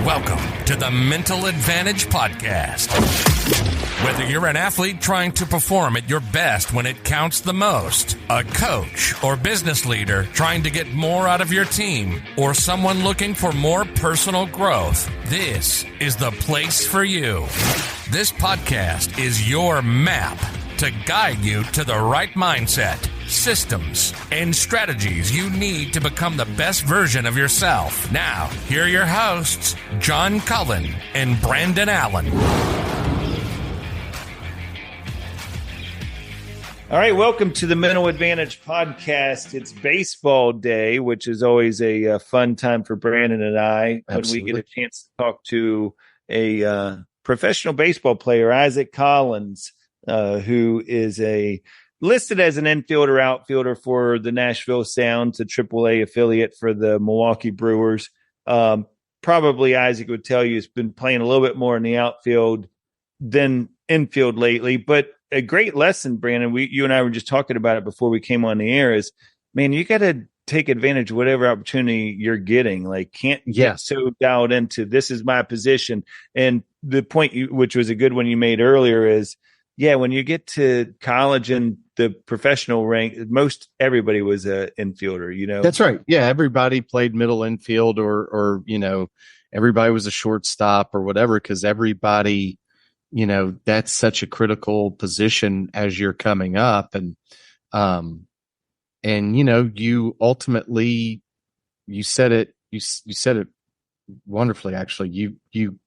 Welcome to the Mental Advantage Podcast. Whether you're an athlete trying to perform at your best when it counts the most, a coach or business leader trying to get more out of your team, or someone looking for more personal growth, this is the place for you. This podcast is your map to guide you to the right mindset, systems, and strategies you need to become the best version of yourself. Now, here are your hosts, John Cullen and Brandon Allen. All right, welcome to the Mental Advantage Podcast. It's baseball day, which is always a fun time for Brandon and I. Absolutely. When we get a chance to talk to a professional baseball player, Isaac Collins, who is listed as an infielder, outfielder for the Nashville Sounds, a AAA affiliate for the Milwaukee Brewers. Probably Isaac would tell you has been playing a little bit more in the outfield than infield lately, but a great lesson, Brandon. You and I were just talking about it before we came on the air is, man, you got to take advantage of whatever opportunity you're getting. Like, can't get so dialed into this is my position. And the point, which was a good one you made earlier, is, yeah, when you get to college and the professional rank, most everybody was an infielder, you know? That's right. Yeah. Everybody played middle infield or, you know, everybody was a shortstop or whatever, because everybody, you know, that's such a critical position as you're coming up. And, you know, you ultimately, you said it wonderfully, actually. You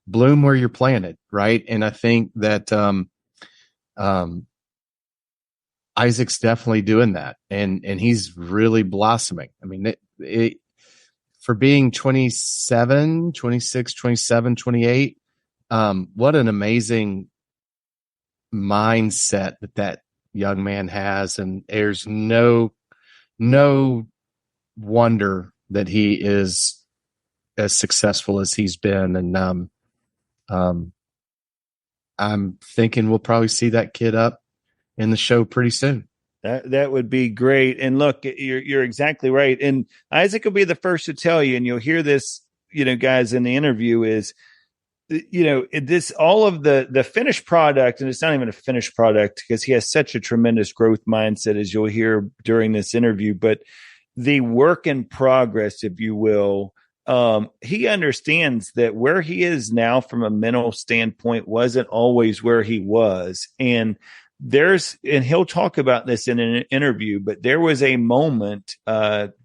bloom where you're planted, right? And I think that, Isaac's definitely doing that, and he's really blossoming. I mean, for being 27, 26, 27, 28, what an amazing mindset that young man has. And there's no wonder that he is as successful as he's been. And, I'm thinking we'll probably see that kid up in the show pretty soon. That would be great. And look, you're exactly right. And Isaac will be the first to tell you, and you'll hear this, you know, guys, in the interview is, you know, this, all of the finished product, and it's not even a finished product because he has such a tremendous growth mindset, as you'll hear during this interview, but the work in progress, if you will, he understands that where he is now from a mental standpoint wasn't always where he was. And he'll talk about this in an interview, but there was a moment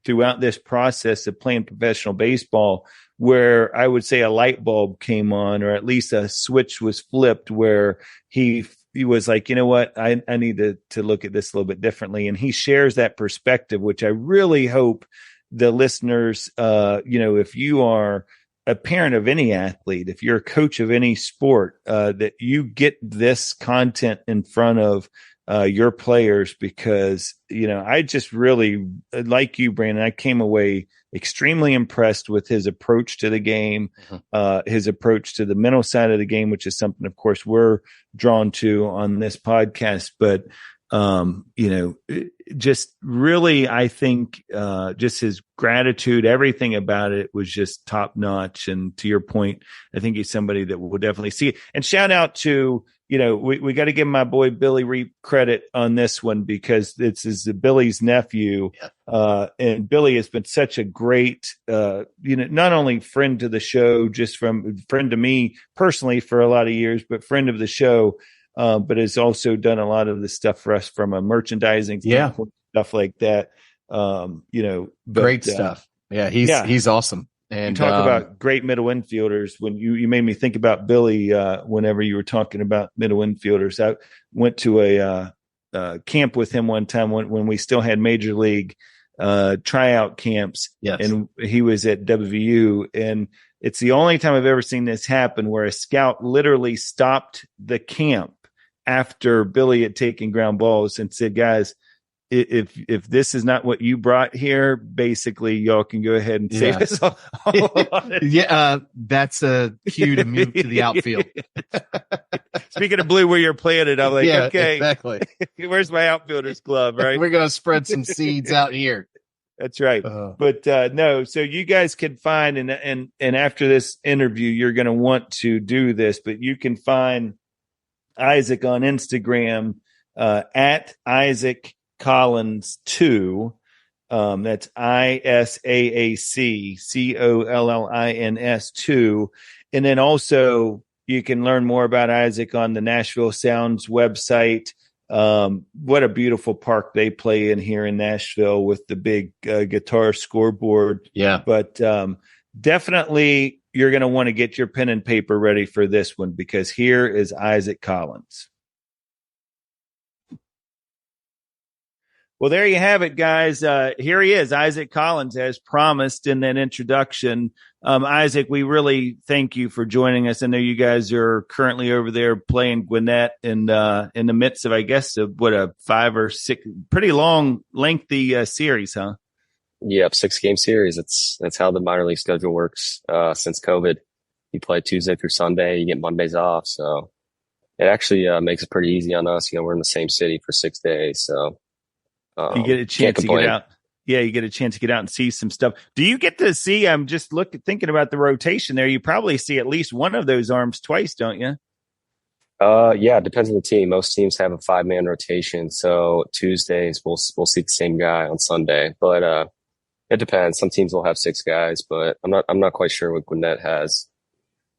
throughout this process of playing professional baseball where I would say a light bulb came on, or at least a switch was flipped, where he was like, you know what, I need to look at this a little bit differently. And he shares that perspective, which I really hope the listeners, you know, if you are a parent of any athlete, if you're a coach of any sport, that you get this content in front of your players, because, you know, I just really, like you, Brandon, I came away extremely impressed with his approach to the game, his approach to the mental side of the game, which is something, of course, we're drawn to on this podcast. But you know, just really, I think, just his gratitude, everything about it was just top notch. And to your point, I think he's somebody that we'll definitely see. And shout out to, you know, we got to give my boy Billy Reap credit on this one, because this is Billy's nephew. And Billy has been such a great, you know, not only friend to the show, just from friend to me personally for a lot of years, but friend of the show. But has also done a lot of the stuff for us from a merchandising standpoint, stuff like that. You know, great stuff. He's awesome. And you talk about great middle infielders. When you made me think about Billy, whenever you were talking about middle infielders. I went to a camp with him one time when we still had major league tryout camps. Yes. And he was at WVU, and it's the only time I've ever seen this happen, where a scout literally stopped the camp after Billy had taken ground balls and said, guys, if this is not what you brought here, basically y'all can go ahead and save us all. That's a cue to move to the outfield. Speaking of blue, where you're planted, I'm like, okay, exactly. Where's my outfielder's glove? Right. We're going to spread some seeds out here. That's right. But no, so you guys can find, and after this interview, you're going to want to do this, but you can find Isaac on Instagram at Isaac Collins 2. That's ISAAC COLLINS 2. And then also you can learn more about Isaac on the Nashville Sounds website. What a beautiful park they play in here in Nashville with the big guitar scoreboard. Yeah. But definitely you're going to want to get your pen and paper ready for this one, because here is Isaac Collins. Well, there you have it, guys. Here he is, Isaac Collins, as promised in that introduction. Isaac, we really thank you for joining us. I know you guys are currently over there playing Gwinnett in the midst of, I guess, a 5 or 6, pretty long, lengthy series, huh? Yep, 6-game series. That's how the minor league schedule works since COVID. You play Tuesday through Sunday, you get Mondays off. So it actually makes it pretty easy on us. We're in the same city for 6 days, so. You get a chance to get out. Yeah, you get a chance to get out and see some stuff. Do you get to see, I'm just thinking about the rotation there. You probably see at least one of those arms twice, don't you? Yeah, it depends on the team. Most teams have a 5-man rotation. So Tuesdays we'll see the same guy on Sunday, but it depends. Some teams will have 6 guys, but I'm not quite sure what Gwinnett has.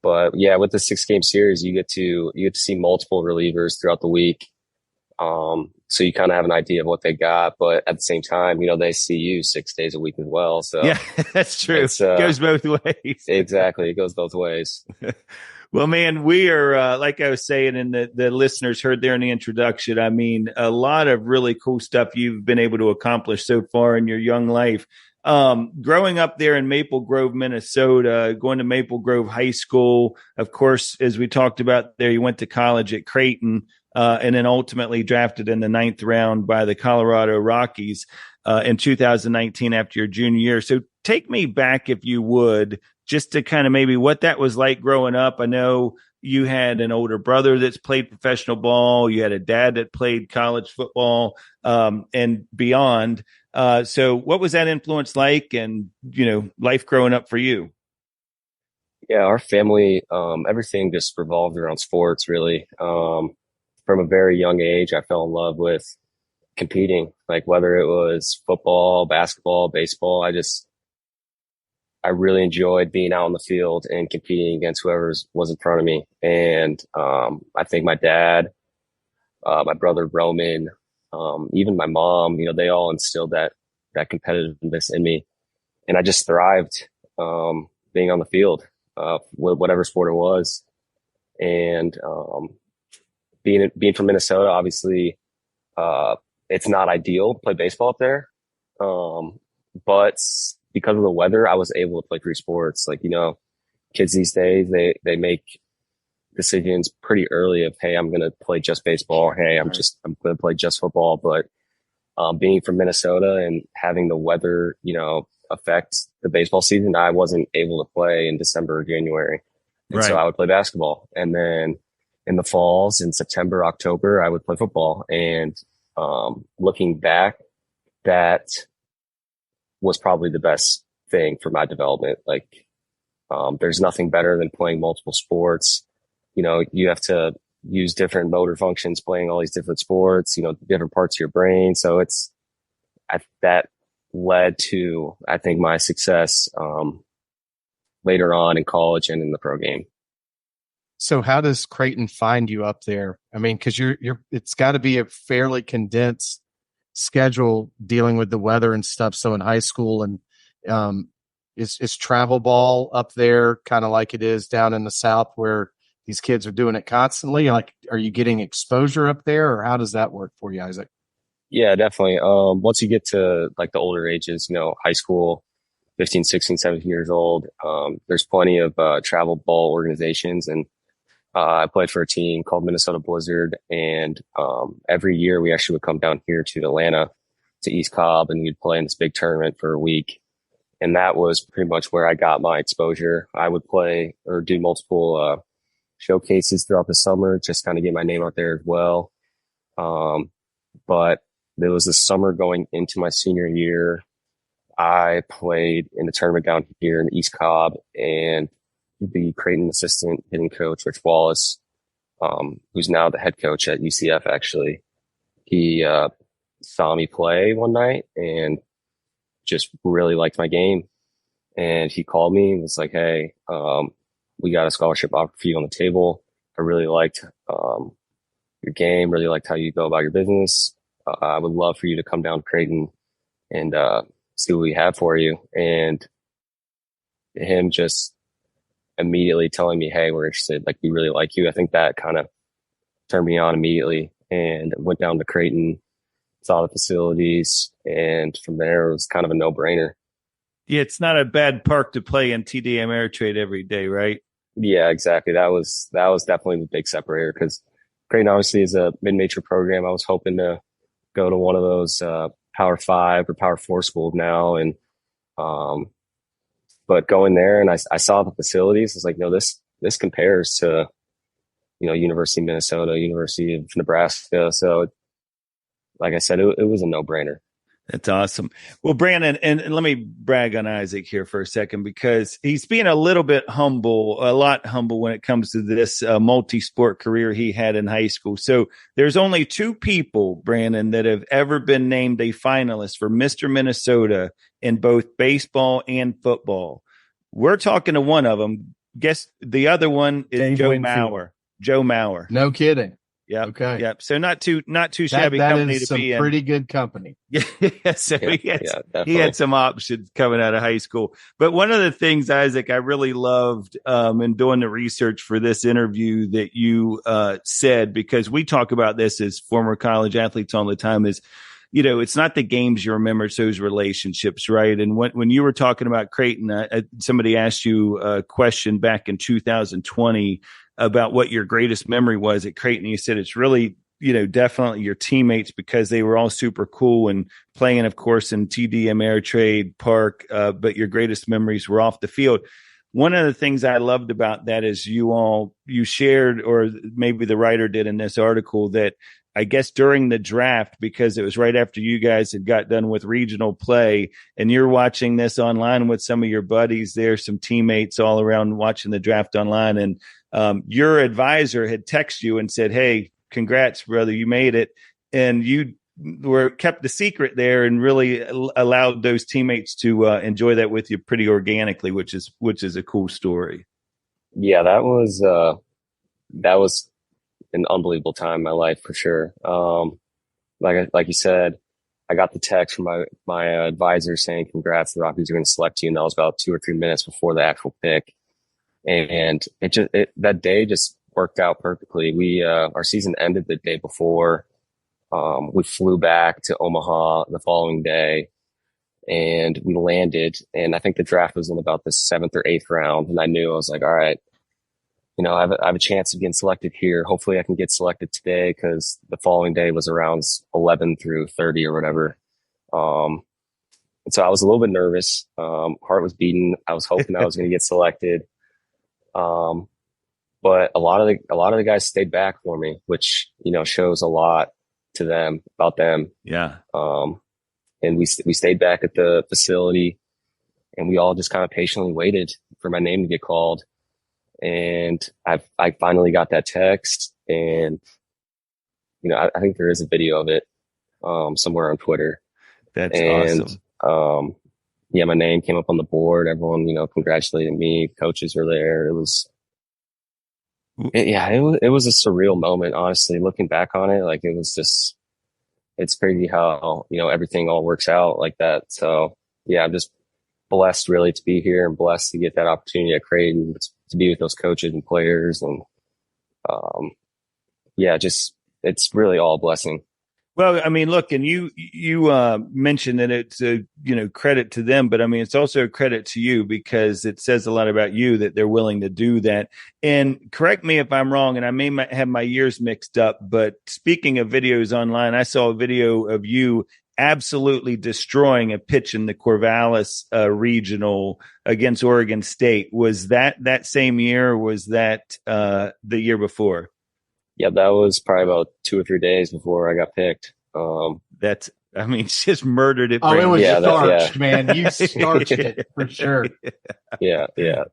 But yeah, with the 6-game series, you get to see multiple relievers throughout the week. So you kind of have an idea of what they got, but at the same time, they see you 6 days a week as well. So yeah, that's true. It goes both ways. Exactly. It goes both ways. Well, man, we are, like I was saying, and the listeners heard there in the introduction, I mean, a lot of really cool stuff you've been able to accomplish so far in your young life. Growing up there in Maple Grove, Minnesota, going to Maple Grove High School, of course, as we talked about there, you went to college at Creighton. And then ultimately drafted in the 9th round by the Colorado Rockies in 2019 after your junior year. So take me back, if you would, just to kind of maybe what that was like growing up. I know you had an older brother that's played professional ball. You had a dad that played college football and beyond. So what was that influence like, and, life growing up for you? Yeah, our family, everything just revolved around sports, really. From a very young age, I fell in love with competing, like whether it was football, basketball, baseball. I really enjoyed being out on the field and competing against whoever was in front of me. And I think my dad, my brother Roman, even my mom, they all instilled that competitiveness in me. And I just thrived being on the field, whatever sport it was. And being from Minnesota, obviously, it's not ideal to play baseball up there. But because of the weather, I was able to play 3 sports. Like, kids these days, they make decisions pretty early of, hey, I'm going to play just baseball. Hey, I'm going to play just football. But, being from Minnesota and having the weather, affect the baseball season, I wasn't able to play in December or January. And so I would play basketball. And then in the falls, in September, October, I would play football. And looking back, that was probably the best thing for my development. Like, there's nothing better than playing multiple sports. You have to use different motor functions playing all these different sports, different parts of your brain. So that led to, I think, my success later on in college and in the pro game. So how does Creighton find you up there? I mean, because it's got to be a fairly condensed schedule dealing with the weather and stuff. So in high school, and is travel ball up there kind of like it is down in the South, where these kids are doing it constantly? Like, are you getting exposure up there, or how does that work for you, Isaac? Yeah, definitely. Once you get to like the older ages, high school, 15, 16, 17 years old, there's plenty of travel ball organizations, and I played for a team called Minnesota Blizzard, and every year we actually would come down here to Atlanta, to East Cobb, and we'd play in this big tournament for a week. And that was pretty much where I got my exposure. I would play or do multiple showcases throughout the summer, just kind of get my name out there as well. But there was this summer going into my senior year, I played in the tournament down here in East Cobb, and the Creighton assistant hitting coach, Rich Wallace, who's now the head coach at UCF, actually, he saw me play one night and just really liked my game. And he called me and was like, hey, we got a scholarship offer for you on the table. I really liked your game, really liked how you go about your business. I would love for you to come down to Creighton and see what we have for you. And him just immediately telling me, hey, we're interested. Like, we really like you. I think that kind of turned me on immediately, and went down to Creighton, saw the facilities, and from there it was kind of a no-brainer. Yeah, it's not a bad park to play in TD Ameritrade every day, right? Yeah, exactly. That was definitely the big separator, because Creighton obviously is a mid-major program. I was hoping to go to one of those Power 5 or Power 4 schools now, and but going there and I saw the facilities, I was like, no, this compares to, University of Minnesota, University of Nebraska. So, like I said, it was a no-brainer. That's awesome. Well, Brandon, and let me brag on Isaac here for a second, because he's being a lot humble when it comes to this multi-sport career he had in high school. So there's only 2 people, Brandon, that have ever been named a finalist for Mr. Minnesota in both baseball and football. We're talking to one of them. Guess the other one is Dave Joe Winfield. Mauer. Joe Mauer. No kidding. Yeah. Okay. Yep. So not too shabby That company is to some be in. pretty good company. Yeah, so Yeah, he had some options coming out of high school. But one of the things, Isaac, I really loved in doing the research for this interview that you said, because we talk about this as former college athletes all the time, is, it's not the games you remember, it's those relationships, right? And when you were talking about Creighton, somebody asked you a question back in 2020 about what your greatest memory was at Creighton. You said it's really, definitely your teammates, because they were all super cool and playing, of course, in TD Ameritrade Park. But your greatest memories were off the field. One of the things I loved about that is you shared, or maybe the writer did in this article, that I guess during the draft, because it was right after you guys had got done with regional play, and you're watching this online with some of your buddies there, some teammates all around watching the draft online. And your advisor had texted you and said, hey, congrats, brother, you made it. And you kept the secret there and really allowed those teammates to enjoy that with you pretty organically, which is a cool story. Yeah, that was an unbelievable time in my life, for sure. Like you said, I got the text from my advisor saying, congrats, the Rockies are going to select you. And that was about 2 or 3 minutes before the actual pick. And that day just worked out perfectly. Our season ended the day before. We flew back to Omaha the following day, and we landed. And I think the draft was in about the 7th or 8th round. And I knew, I was like, all right, I have a chance of getting selected here. Hopefully I can get selected today, because the following day was around 11 through 30 or whatever. And so I was a little bit nervous. Heart was beating. I was hoping I was going to get selected. But a lot of the guys stayed back for me, which, shows a lot to them about them. Yeah. And we stayed back at the facility, and we all just kind of patiently waited for my name to get called. And I finally got that text, and, I think there is a video of it, somewhere on Twitter. That's awesome. Yeah, my name came up on the board. Everyone, congratulated me. Coaches were there. It was a surreal moment, honestly, looking back on it. Like, it's crazy how, everything all works out like that. So yeah, I'm just blessed really to be here, and blessed to get that opportunity at Creighton to be with those coaches and players. And, it's really all a blessing. Well, I mean, look, and you mentioned that it's a, credit to them, but I mean, it's also a credit to you, because it says a lot about you that they're willing to do that. And correct me if I'm wrong, and I may have my years mixed up, but speaking of videos online, I saw a video of you absolutely destroying a pitch in the Corvallis regional against Oregon State. Was that same year, or was that the year before? Yeah, that was probably about 2 or 3 days before I got picked. That's I mean, just murdered it. Oh, it was Yeah, starched, man. You starched it for sure. Yeah. Yeah,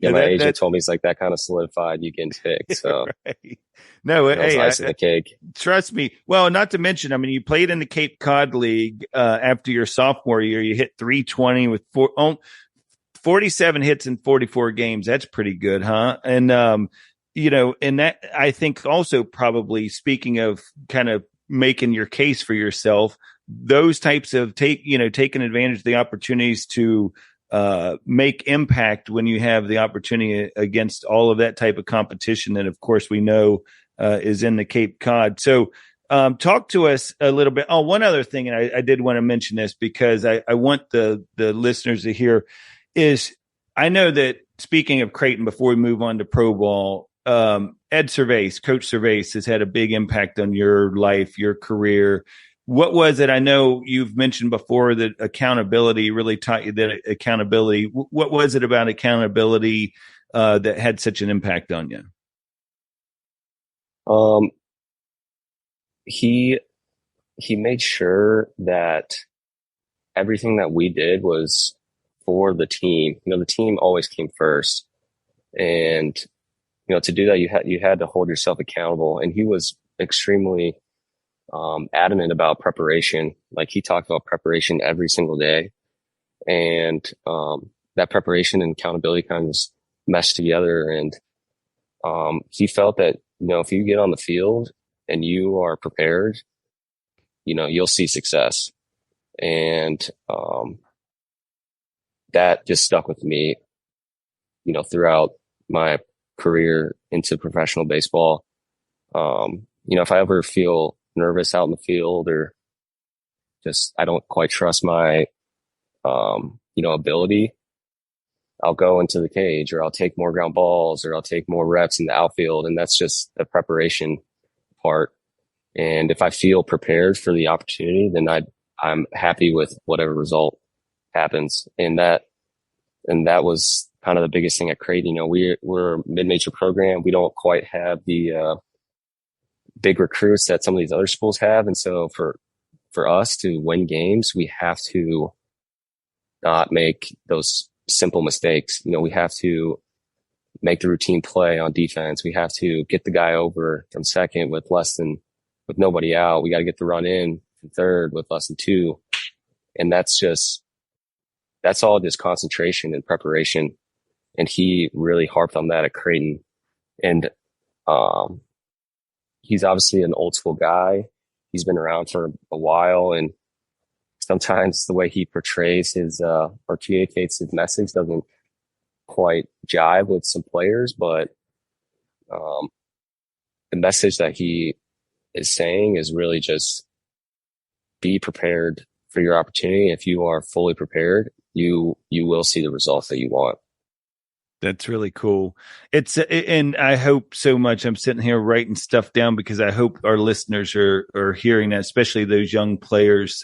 My agent told me he's like, that kind of solidified you getting picked. So right. No, that was hey, icing the cake. Trust me. Well, not to mention, I mean, you played in the Cape Cod League after your sophomore year. You hit 320 with 47 hits in 44 games. That's pretty good, huh? And and that I think also probably, speaking of kind of making your case for yourself, those types of taking advantage of the opportunities to make impact when you have the opportunity against all of that type of competition that, of course, we know is in the Cape Cod. So talk to us a little bit. Oh, one other thing, and I did want to mention this because I want the listeners to hear, is I know that, speaking of Creighton, before we move on to pro ball, Coach Cervais has had a big impact on your life, your career. What was it? I know you've mentioned before that accountability really taught you that accountability. What was it about accountability that had such an impact on you? He made sure that everything that we did was for the team. The team always came first, and to do that, you had to hold yourself accountable. And he was extremely adamant about preparation. Like, he talked about preparation every single day, and that preparation and accountability kind of just meshed together. And he felt that if you get on the field and you are prepared, you'll see success. And that just stuck with me, throughout my career into professional baseball. If I ever feel nervous out in the field, or just I don't quite trust my ability, I'll go into the cage, or I'll take more ground balls, or I'll take more reps in the outfield. And that's just the preparation part. And if I feel prepared for the opportunity, then I'm happy with whatever result happens. And that was kind of the biggest thing at Creighton. We're a mid-major program. We don't quite have the big recruits that some of these other schools have. And so for us to win games, we have to not make those simple mistakes. We have to make the routine play on defense. We have to get the guy over from second with nobody out. We got to get the run in from third with less than two. And that's all just concentration and preparation. And he really harped on that at Creighton. And he's obviously an old school guy. He's been around for a while, and sometimes the way he portrays or communicates his message doesn't quite jive with some players, but the message that he is saying is really just be prepared for your opportunity. If you are fully prepared, you will see the results that you want. That's really cool. And I hope so much. I'm sitting here writing stuff down because I hope our listeners are hearing that, especially those young players,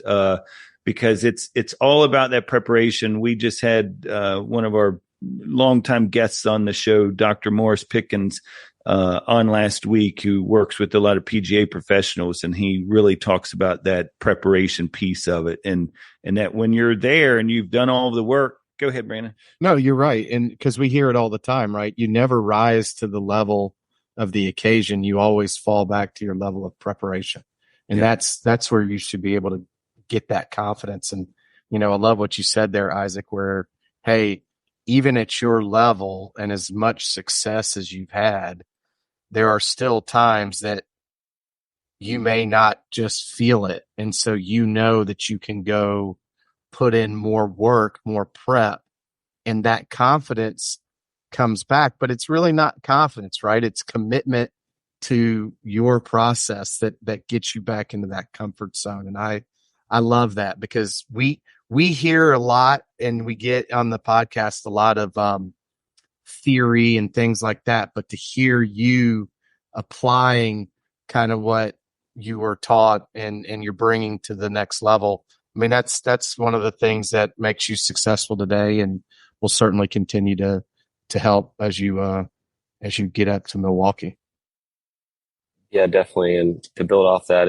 because it's all about that preparation. We just had one of our longtime guests on the show, Dr. Morris Pickens, on last week, who works with a lot of PGA professionals, and he really talks about that preparation piece of it, and that when you're there and you've done all of the work. Go ahead, Brandon. No, you're right. And because we hear it all the time, right? You never rise to the level of the occasion. You always fall back to your level of preparation. And that's where you should be able to get that confidence. And, I love what you said there, Isaac, where, hey, even at your level and as much success as you've had, there are still times that you may not just feel it. And so that you can go put in more work, more prep, and that confidence comes back. But it's really not confidence, right? It's commitment to your process that gets you back into that comfort zone. And I love that, because we hear a lot, and we get on the podcast a lot of theory and things like that. But to hear you applying kind of what you were taught and you're bringing to the next level, I mean, that's one of the things that makes you successful today, and will certainly continue to help as you get up to Milwaukee. Yeah, definitely. And to build off that,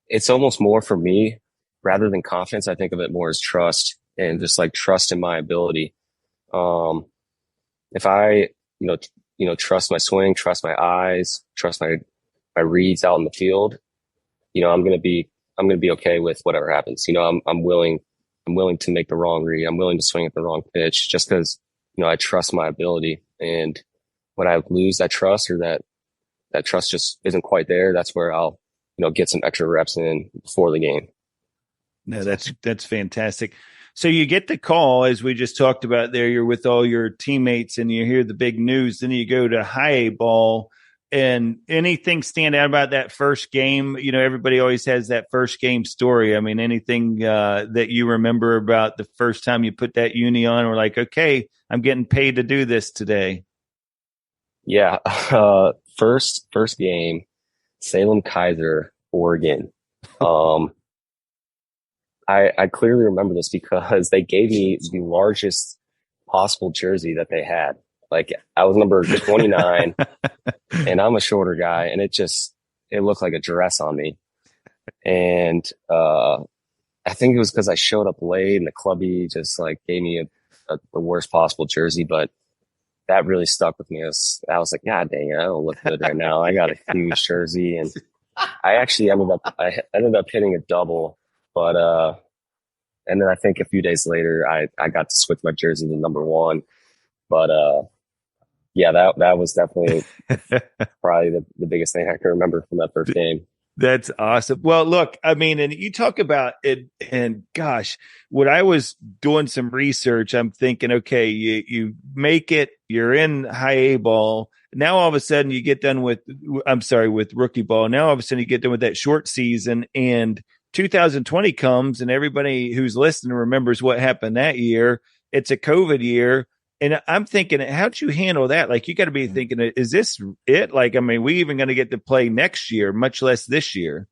it's almost more for me rather than confidence. I think of it more as trust and just like trust in my ability. If I, trust my swing, trust my eyes, trust my reads out in the field, I'm going to be okay with whatever happens. I'm willing to make the wrong read. I'm willing to swing at the wrong pitch just because, I trust my ability. And when I lose that trust or that trust just isn't quite there, that's where I'll, get some extra reps in before the game. No, that's fantastic. So you get the call, as we just talked about there, you're with all your teammates and you hear the big news. Then you go to high A ball, and anything stand out about that first game? Everybody always has that first game story. I mean, anything that you remember about the first time you put that uni on, or like, okay, I'm getting paid to do this today? Yeah. First game, Salem Kaiser, Oregon. I clearly remember this because they gave me the largest possible jersey that they had. Like, I was number 29 and I'm a shorter guy, and it looked like a dress on me. And, I think it was because I showed up late and the clubby just like gave me the worst possible jersey, but that really stuck with me. I was like, God dang it, I don't look good right now. I got a huge jersey, and I actually ended up hitting a double, but, and then I think a few days later, I got to switch my jersey to number 1, but, yeah, that was definitely probably the biggest thing I can remember from that first game. That's awesome. Well, look, I mean, and you talk about it, and gosh, when I was doing some research, I'm thinking, okay, you make it, you're in high A ball. Now all of a sudden you get done with rookie ball. Now all of a sudden you get done with that short season, and 2020 comes, and everybody who's listening remembers what happened that year. It's a COVID year. And I'm thinking, how'd you handle that? Like, you got to be thinking, is this it? Like, I mean, we even going to get to play next year, much less this year?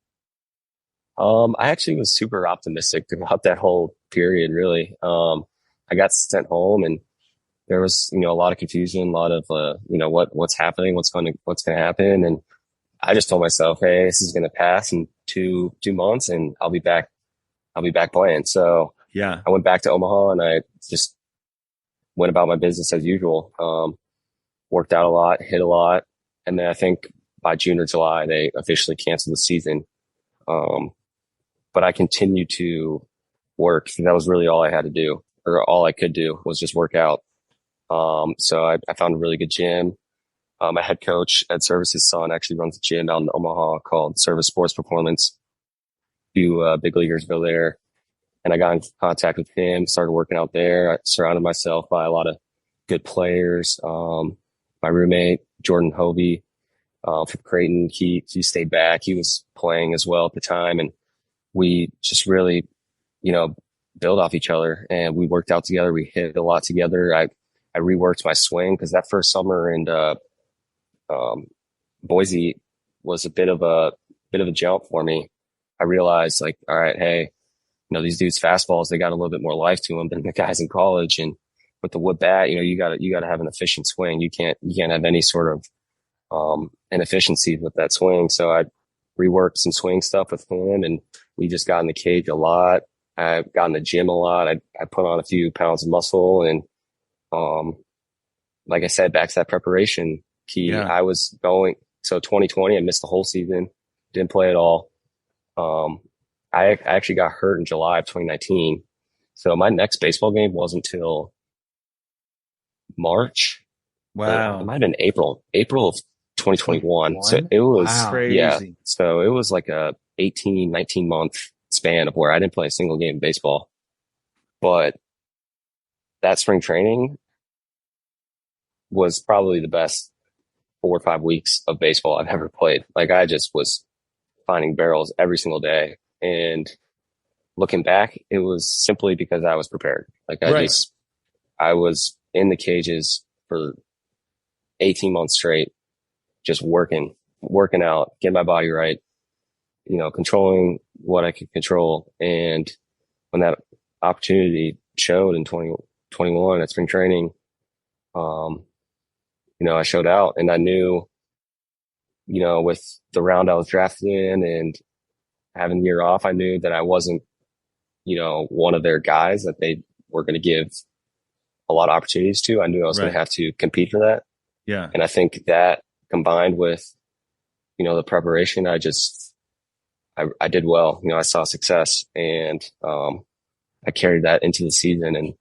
I actually was super optimistic about that whole period, really. I got sent home, and there was, a lot of confusion, a lot of, what's happening, what's going to happen. And I just told myself, hey, this is going to pass in two months, and I'll be back playing. So yeah, I went back to Omaha, and I just went about my business as usual. Worked out a lot, hit a lot. And then I think by June or July, they officially canceled the season. But I continued to work. That was really all I had to do, or all I could do, was just work out. So I found a really good gym. My head coach, Ed Service's son, actually runs a gym out in Omaha called Service Sports Performance. Few big leaguers go there. And I got in contact with him, started working out there. I surrounded myself by a lot of good players. My roommate, Jordan Hovey, from Creighton, he stayed back. He was playing as well at the time. And we just really, build off each other, and we worked out together. We hit a lot together. I reworked my swing, because that first summer in Boise was a bit of a jump for me. I realized, like, all right, hey, these dudes' fastballs, they got a little bit more life to them than the guys in college. And with the wood bat, you gotta have an efficient swing. You can't have any sort of, inefficiencies with that swing. So I reworked some swing stuff with him, and we just got in the cage a lot. I got in the gym a lot. I put on a few pounds of muscle, and, like I said, back to that preparation key. Yeah. I was going, so 2020, I missed the whole season, didn't play at all. I actually got hurt in July of 2019. So my next baseball game wasn't until March. Wow. It might have been April of 2021. So it was crazy. Yeah. So it was like a 18, 19 month span of where I didn't play a single game of baseball. But that spring training was probably the best 4 or 5 weeks of baseball I've ever played. Like, I just was finding barrels every single day. And looking back, it was simply because I was prepared. Like, I was in the cages for 18 months straight, just working out, getting my body right, controlling what I could control. And when that opportunity showed in 2021 at spring training, I showed out, and I knew, with the round I was drafted in, and having the year off, I knew that I wasn't, one of their guys that they were going to give a lot of opportunities to. I knew I was going to have to compete for that. Yeah. And I think that combined with, the preparation, I did well. I saw success, and I carried that into the season. And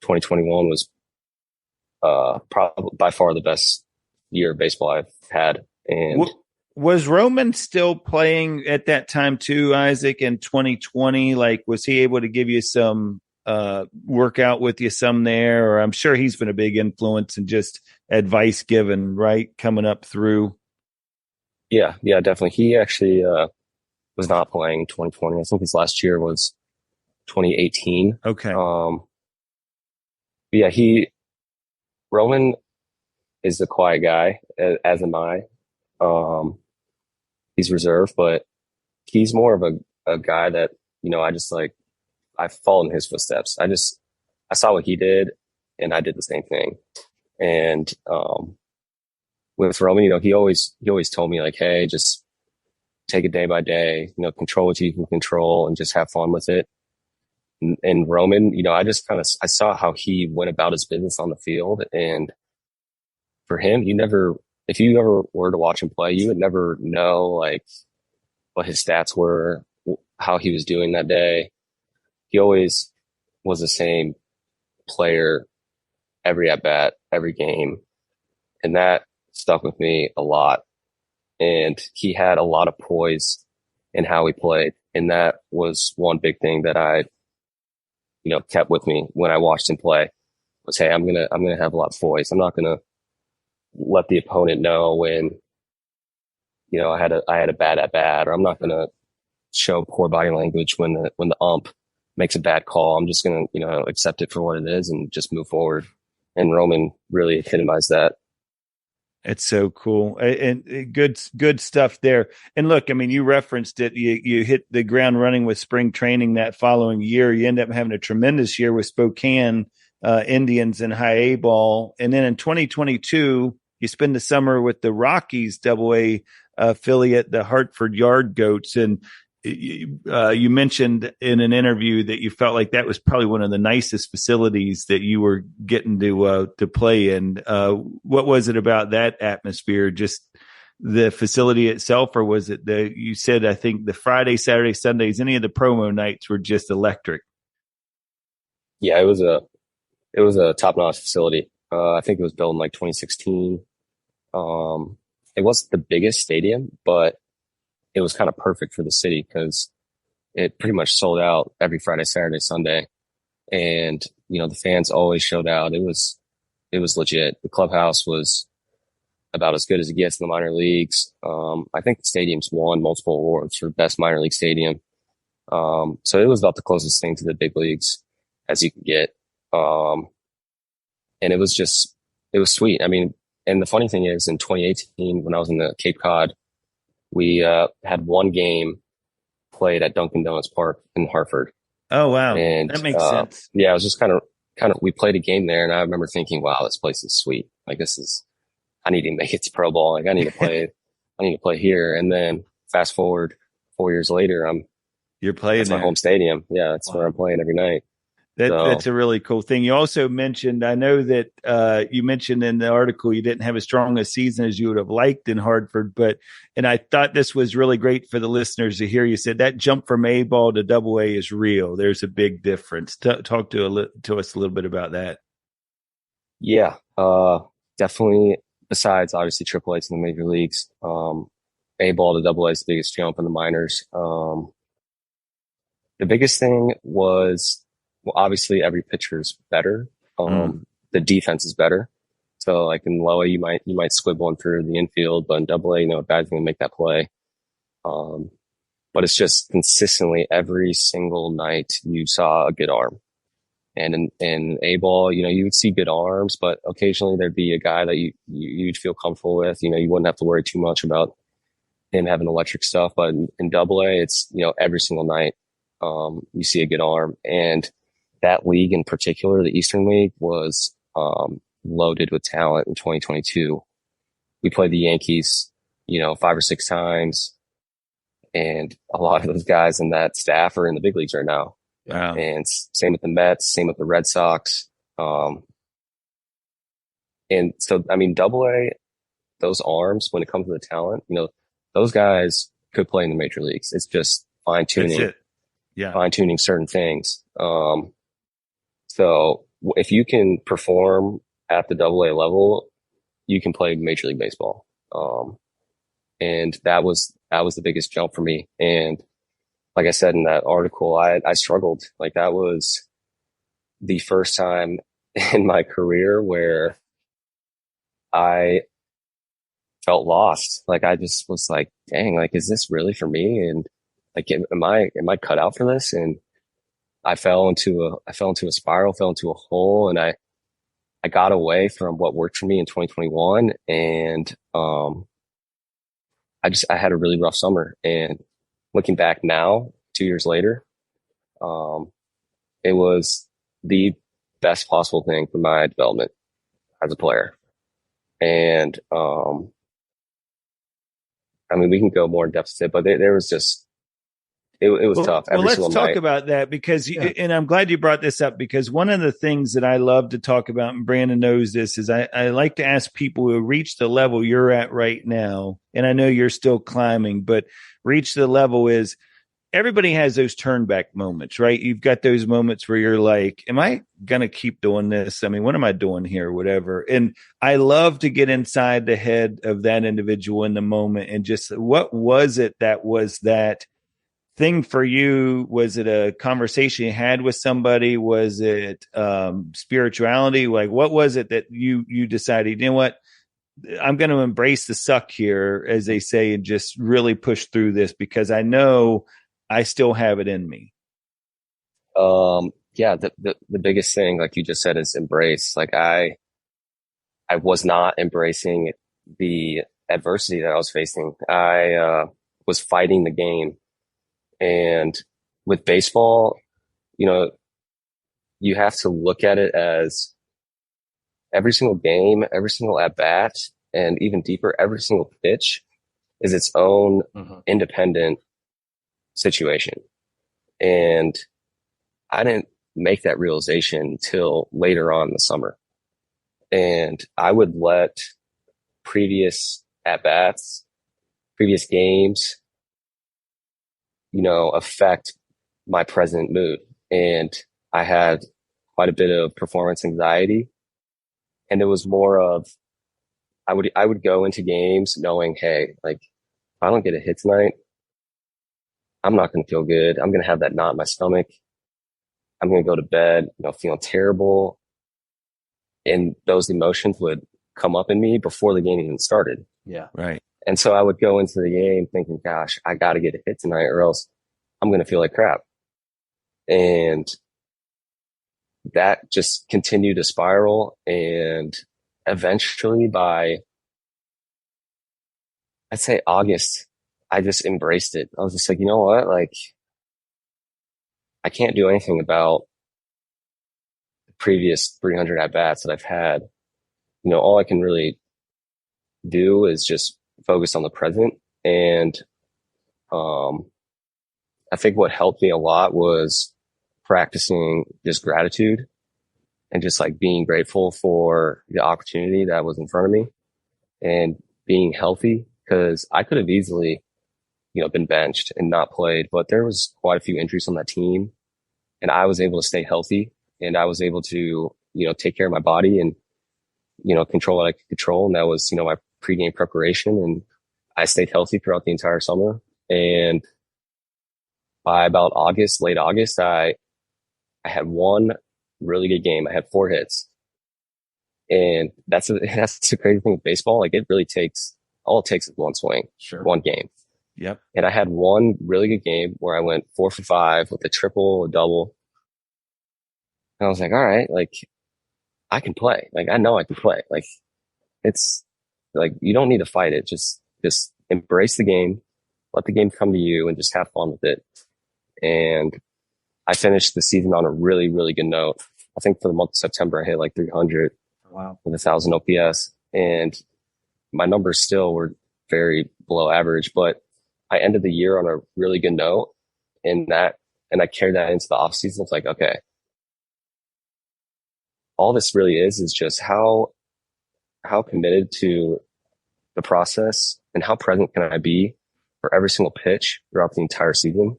2021 was probably by far the best year of baseball I've had. And was Roman still playing at that time too, Isaac, in 2020? Like, was he able to give you some workout with you some there? Or I'm sure he's been a big influence and just advice given, right, coming up through. Yeah, definitely. He actually was not playing 2020. I think his last year was 2018. Okay. Roman is the quiet guy, as am I. He's reserved, but he's more of a guy that, I followed in his footsteps. I saw what he did, and I did the same thing. And with Roman, he always told me, like, hey, just take it day by day, control what you can control and just have fun with it. And Roman, I saw how he went about his business on the field. And for him, if you ever were to watch him play, you would never know, like, what his stats were, how he was doing that day. He always was the same player every at bat, every game. And that stuck with me a lot. And he had a lot of poise in how he played. And that was one big thing that I, kept with me when I watched him play was, hey, I'm going to have a lot of poise. I'm not going to let the opponent know when, I had a bad at bat, or I'm not going to show poor body language when the ump makes a bad call. I'm just going to, accept it for what it is and just move forward. And Roman really epitomized that. It's so cool and good stuff there. And look, I mean, you referenced it. You hit the ground running with spring training that following year. You end up having a tremendous year with Spokane Indians in high A ball. And then in 2022, you spend the summer with the Rockies Double-A affiliate, the Hartford Yard Goats. And you mentioned in an interview that you felt like that was probably one of the nicest facilities that you were getting to play in. What was it about that atmosphere? Just the facility itself, or was it you said, I think the Friday, Saturday, Sundays, any of the promo nights were just electric? Yeah, it was a top-notch facility. I think it was built in like 2016. It wasn't the biggest stadium, but it was kind of perfect for the city because it pretty much sold out every Friday, Saturday, Sunday. And, the fans always showed out. It was legit. The clubhouse was about as good as it gets in the minor leagues. I think the stadium's won multiple awards for best minor league stadium. So it was about the closest thing to the big leagues as you could get. And it was sweet. I mean, and the funny thing is in 2018, when I was in the Cape Cod, we had one game played at Dunkin' Donuts Park in Hartford. Oh, wow. And that makes sense. Yeah, it was just kind of, we played a game there, and I remember thinking, wow, this place is sweet. Like, I need to make it to pro ball. Like, I need to play here. And then fast forward 4 years later, you're playing that's there. My home stadium. Yeah, that's where I'm playing every night. That's a really cool thing. You also mentioned, I know that you mentioned in the article you didn't have as strong a season as you would have liked in Hartford, and I thought this was really great for the listeners to hear. You said that jump from A ball to Double-A is real. There's a big difference. Talk to us a little bit about that. Yeah, definitely. Besides obviously Triple-A to the major leagues, A ball to Double-A is the biggest jump in the minors. The biggest thing was, well, obviously every pitcher is better. The defense is better. So like in low A, you might squib one through the infield, but in Double-A, a guy's going to make that play. But it's just consistently every single night you saw a good arm. And in A ball, you would see good arms, but occasionally there'd be a guy that you'd feel comfortable with. You wouldn't have to worry too much about him having electric stuff. But in Double-A, it's, every single night, you see a good arm. And that league in particular, the Eastern League, was loaded with talent in 2022. We played the Yankees, 5 or 6 times. And a lot of those guys in that staff are in the big leagues right now. Wow. And same with the Mets, same with the Red Sox. And so, I mean, Double A, those arms, when it comes to the talent, those guys could play in the major leagues. It's just fine tuning, certain things. So if you can perform at the Double A level, you can play Major League Baseball. And that was the biggest jump for me. And like I said in that article, I struggled. Like, that was the first time in my career where I felt lost. Like, I just was like, dang, like, is this really for me? And like, am I cut out for this? And I fell into a spiral, fell into a hole, and I got away from what worked for me in 2021. And, I had a really rough summer. And looking back now, 2 years later, it was the best possible thing for my development as a player. And, I mean, we can go more in depth with it, but there was just, it was tough. Well, let's talk about that because, and I'm glad you brought this up, because one of the things that I love to talk about, and Brandon knows this, is I like to ask people who reach the level you're at right now. And I know you're still climbing, but reach the level is, everybody has those turnback moments, right? You've got those moments where you're like, am I going to keep doing this? I mean, what am I doing here? Whatever. And I love to get inside the head of that individual in the moment and just, what was it that was that thing for you? Was it a conversation you had with somebody? Was it spirituality? Like, what was it that you decided, you know what, I'm going to embrace the suck here, as they say, and just really push through this because I know I still have it in me? Yeah, the biggest thing, like you just said, is embrace. Like, I was not embracing the adversity that I was facing. I was fighting the game. And with baseball, you have to look at it as every single game, every single at bat, and even deeper, every single pitch is its own independent situation. And I didn't make that realization until later on in the summer. And I would let previous at bats, previous games, affect my present mood. And I had quite a bit of performance anxiety. And it was more of, I would go into games knowing, hey, like, if I don't get a hit tonight, I'm not going to feel good. I'm going to have that knot in my stomach. I'm going to go to bed, feeling terrible. And those emotions would come up in me before the game even started. Yeah. Right. And so I would go into the game thinking, gosh, I got to get a hit tonight or else I'm going to feel like crap. And that just continued to spiral. And eventually by, I'd say August, I just embraced it. I was just like, you know what? Like, I can't do anything about the previous 300 at bats that I've had. All I can really do is just focus on the present. And, I think what helped me a lot was practicing just gratitude and just like being grateful for the opportunity that was in front of me and being healthy, because I could have easily, been benched and not played, but there was quite a few injuries on that team and I was able to stay healthy and I was able to, take care of my body and, control what I could control. And that was, my pregame preparation, and I stayed healthy throughout the entire summer. And by about late August, I had one really good game. I had 4 hits. And that's the crazy thing with baseball. Like, all it takes is one swing, one game. Yep. And I had one really good game where I went 4 for 5 with a triple, a double. And I was like, all right, like, I can play. Like, I know I can play. Like, it's like, you don't need to fight it. Just embrace the game, let the game come to you, and just have fun with it. And I finished the season on a really, really good note. I think for the month of September, I hit like 300 with 1,000 OPS. And my numbers still were very below average, but I ended the year on a really good note, and I carried that into the off season. It's like, okay, all this really is just how committed to the process and how present can I be for every single pitch throughout the entire season.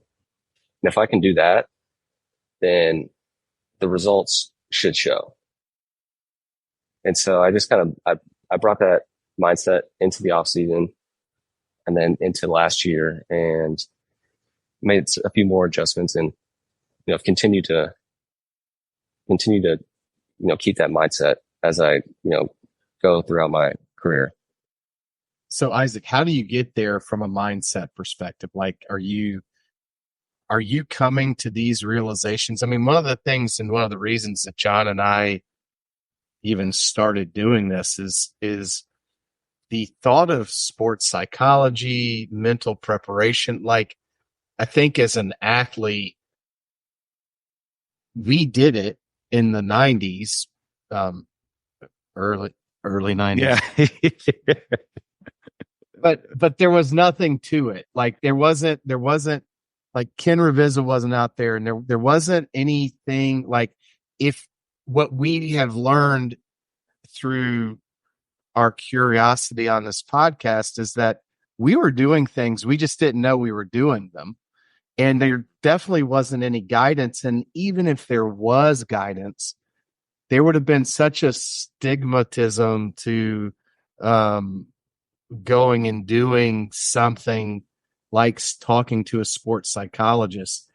And if I can do that, then the results should show. And so I just I brought that mindset into the off season and then into last year and made a few more adjustments and, continue to, keep that mindset as I, go throughout my career. So Isaac, how do you get there from a mindset perspective? Like, are you coming to these realizations? I mean, one of the things and one of the reasons that John and I even started doing this is the thought of sports psychology, mental preparation. Like, I think as an athlete, we did it in the 90s, early 90s. Yeah. But there was nothing to it. Like there wasn't like Ken Ravizza wasn't out there, and there wasn't anything like if what we have learned through our curiosity on this podcast is that we were doing things, we just didn't know we were doing them. And there definitely wasn't any guidance. And even if there was guidance, there would have been such a stigmatism to going and doing something like talking to a sports psychologist.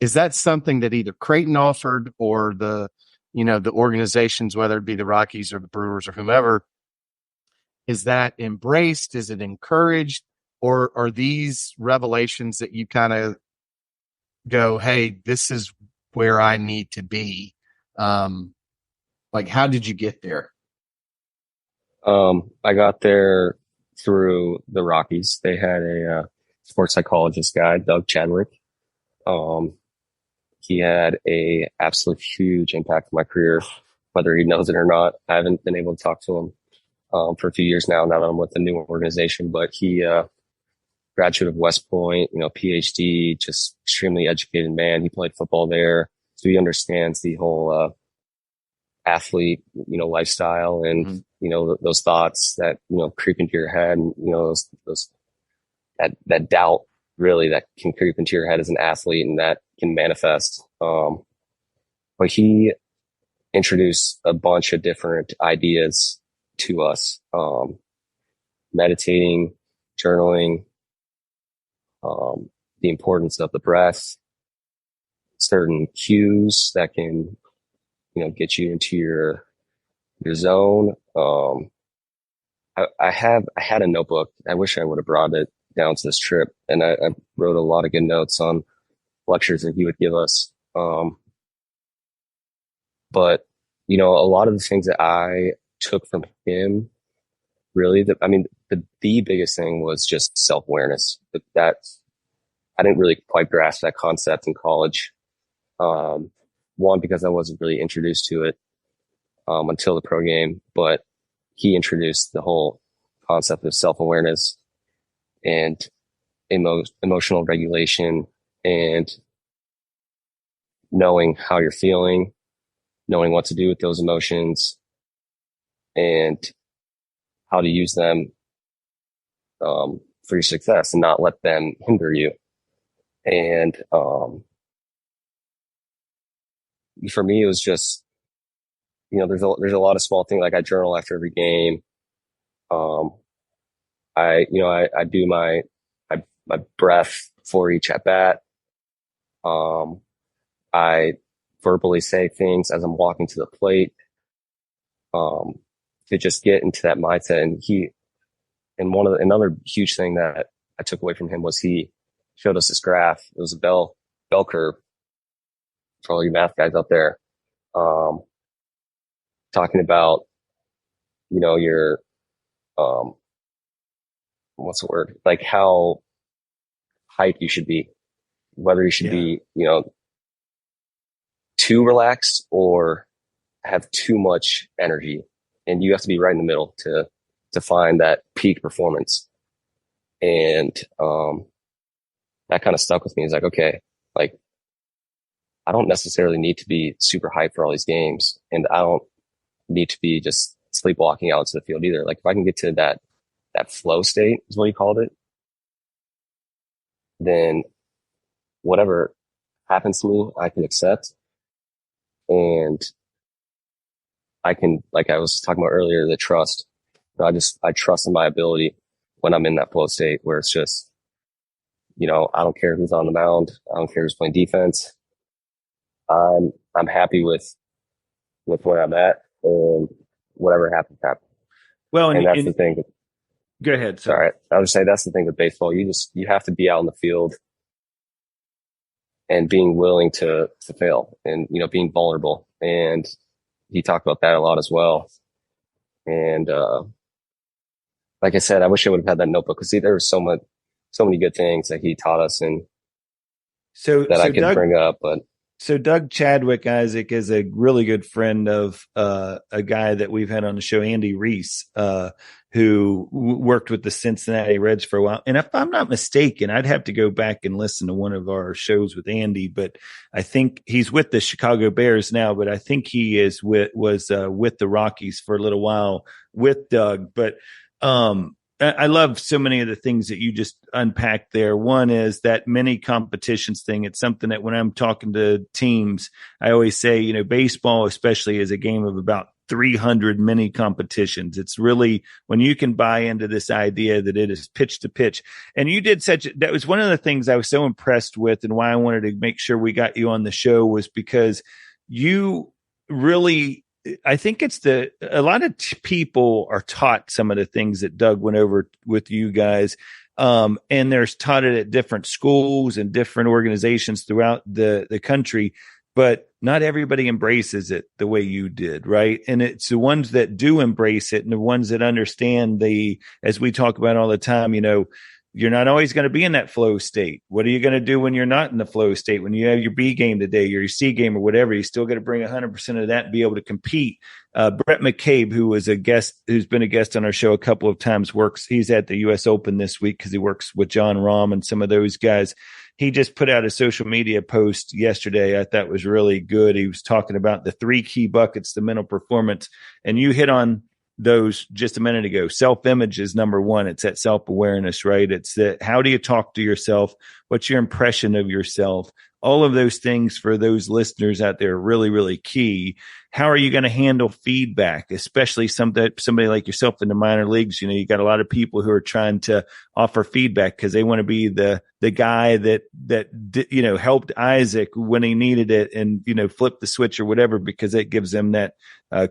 Is that something that either Creighton offered or the organizations, whether it be the Rockies or the Brewers or whomever, is that embraced? Is it encouraged? Or are these revelations that you kind of go, hey, this is where I need to be? Like, how did you get there? I got there through the Rockies. They had a sports psychologist guy, Doug Chadwick. He had a absolute huge impact on my career, whether he knows it or not. I haven't been able to talk to him for a few years now that I'm with the new organization, but he graduate of West Point, PhD, just extremely educated man. He played football there, so he understands the whole athlete, lifestyle and those thoughts that creep into your head, and those that doubt really that can creep into your head as an athlete, and that can manifest. But he introduced a bunch of different ideas to us: meditating, journaling, the importance of the breath, certain cues that can get you into your zone. I had a notebook. I wish I would have brought it down to this trip, and I wrote a lot of good notes on lectures that he would give us. But a lot of the things that I took from him, really, the biggest thing was just self-awareness. That I didn't really quite grasp that concept in college. One, because I wasn't really introduced to it until the pro game, but he introduced the whole concept of self-awareness and emotional regulation and knowing how you're feeling, knowing what to do with those emotions, and how to use them for your success and not let them hinder you. And for me, it was just, there's a lot of small things. Like I journal after every game. I do my breath for each at bat. I verbally say things as I'm walking to the plate, to just get into that mindset. And another huge thing that I took away from him was he showed us this graph. It was a bell curve for all you math guys out there, talking about, your, what's the word? Like how hype you should be, whether you should be, too relaxed or have too much energy. And you have to be right in the middle to find that peak performance. And that kind of stuck with me. It's like, okay, like I don't necessarily need to be super hyped for all these games, and I don't need to be just sleepwalking out to the field either. Like if I can get to that flow state is what you called it, then whatever happens to me, I can accept. And I can, like I was talking about earlier, the trust. I trust in my ability when I'm in that flow state where it's just, I don't care who's on the mound. I don't care who's playing defense. I'm happy with where I'm at, and whatever happens, happens. Well, and that's the thing. Go ahead. Sorry. I would say that's the thing with baseball. You have to be out in the field and being willing to fail and, being vulnerable. And he talked about that a lot as well. And, like I said, I wish I would have had that notebook because there were so many good things that he taught us and I could bring up, but. So Doug Chadwick, Isaac, is a really good friend of a guy that we've had on the show, Andy Reese, who worked with the Cincinnati Reds for a while. And if I'm not mistaken, I'd have to go back and listen to one of our shows with Andy, but I think he's with the Chicago Bears now, but I think he was with the Rockies for a little while with Doug. But I love so many of the things that you just unpacked there. One is that many competitions thing. It's something that when I'm talking to teams, I always say, baseball especially is a game of about 300 mini competitions. It's really when you can buy into this idea that it is pitch to pitch. And you did that was one of the things I was so impressed with, and why I wanted to make sure we got you on the show was because you really, I think a lot of people are taught some of the things that Doug went over with you guys. And there's taught it at different schools and different organizations throughout the country, but not everybody embraces it the way you did. Right. And it's the ones that do embrace it and the ones that understand as we talk about all the time, you're not always going to be in that flow state. What are you going to do when you're not in the flow state? When you have your B game today, or your C game or whatever, you still got to bring 100% of that and be able to compete. Brett McCabe, who's been a guest on our show a couple of times, he's at the US Open this week because he works with John Rahm and some of those guys. He just put out a social media post yesterday I thought was really good. He was talking about the 3 key buckets to mental performance, and you hit on those just a minute ago. Self-image is number one. It's that self-awareness, right? It's that how do you talk to yourself? What's your impression of yourself? All of those things for those listeners out there are really, really key. How are you going to handle feedback, especially somebody like yourself in the minor leagues? You got a lot of people who are trying to offer feedback because they want to be the guy that helped Isaac when he needed it and, flip the switch or whatever, because it gives them that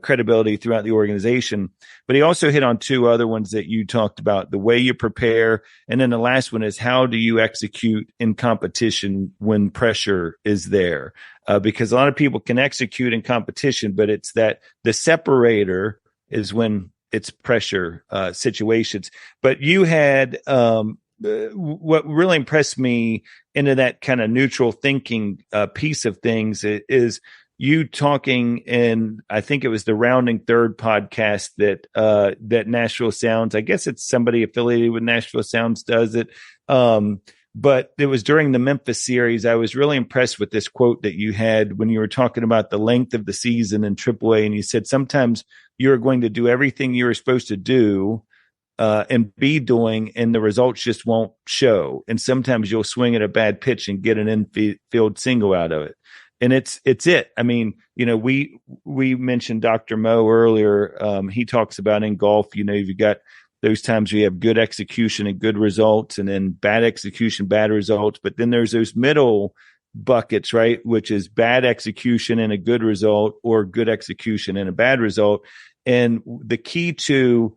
credibility throughout the organization. But he also hit on 2 other ones that you talked about, the way you prepare. And then the last one is how do you execute in competition when pressure is there? Because a lot of people can execute in competition, but it's that the separator is when it's pressure situations. But you had what really impressed me into that kind of neutral thinking piece of things is you talking, and I think it was the Rounding Third podcast that Nashville Sounds, I guess it's somebody affiliated with Nashville Sounds does it. But it was during the Memphis series. I was really impressed with this quote that you had when you were talking about the length of the season in AAA. And you said, sometimes you're going to do everything you were supposed to do and be doing, and the results just won't show. And sometimes you'll swing at a bad pitch and get an infield single out of it. And it's it. I mean, we mentioned Dr. Mo earlier. He talks about in golf, you've got those times we have good execution and good results, and then bad execution, bad results. But then there's those middle buckets, right? Which is bad execution and a good result, or good execution and a bad result. And the key to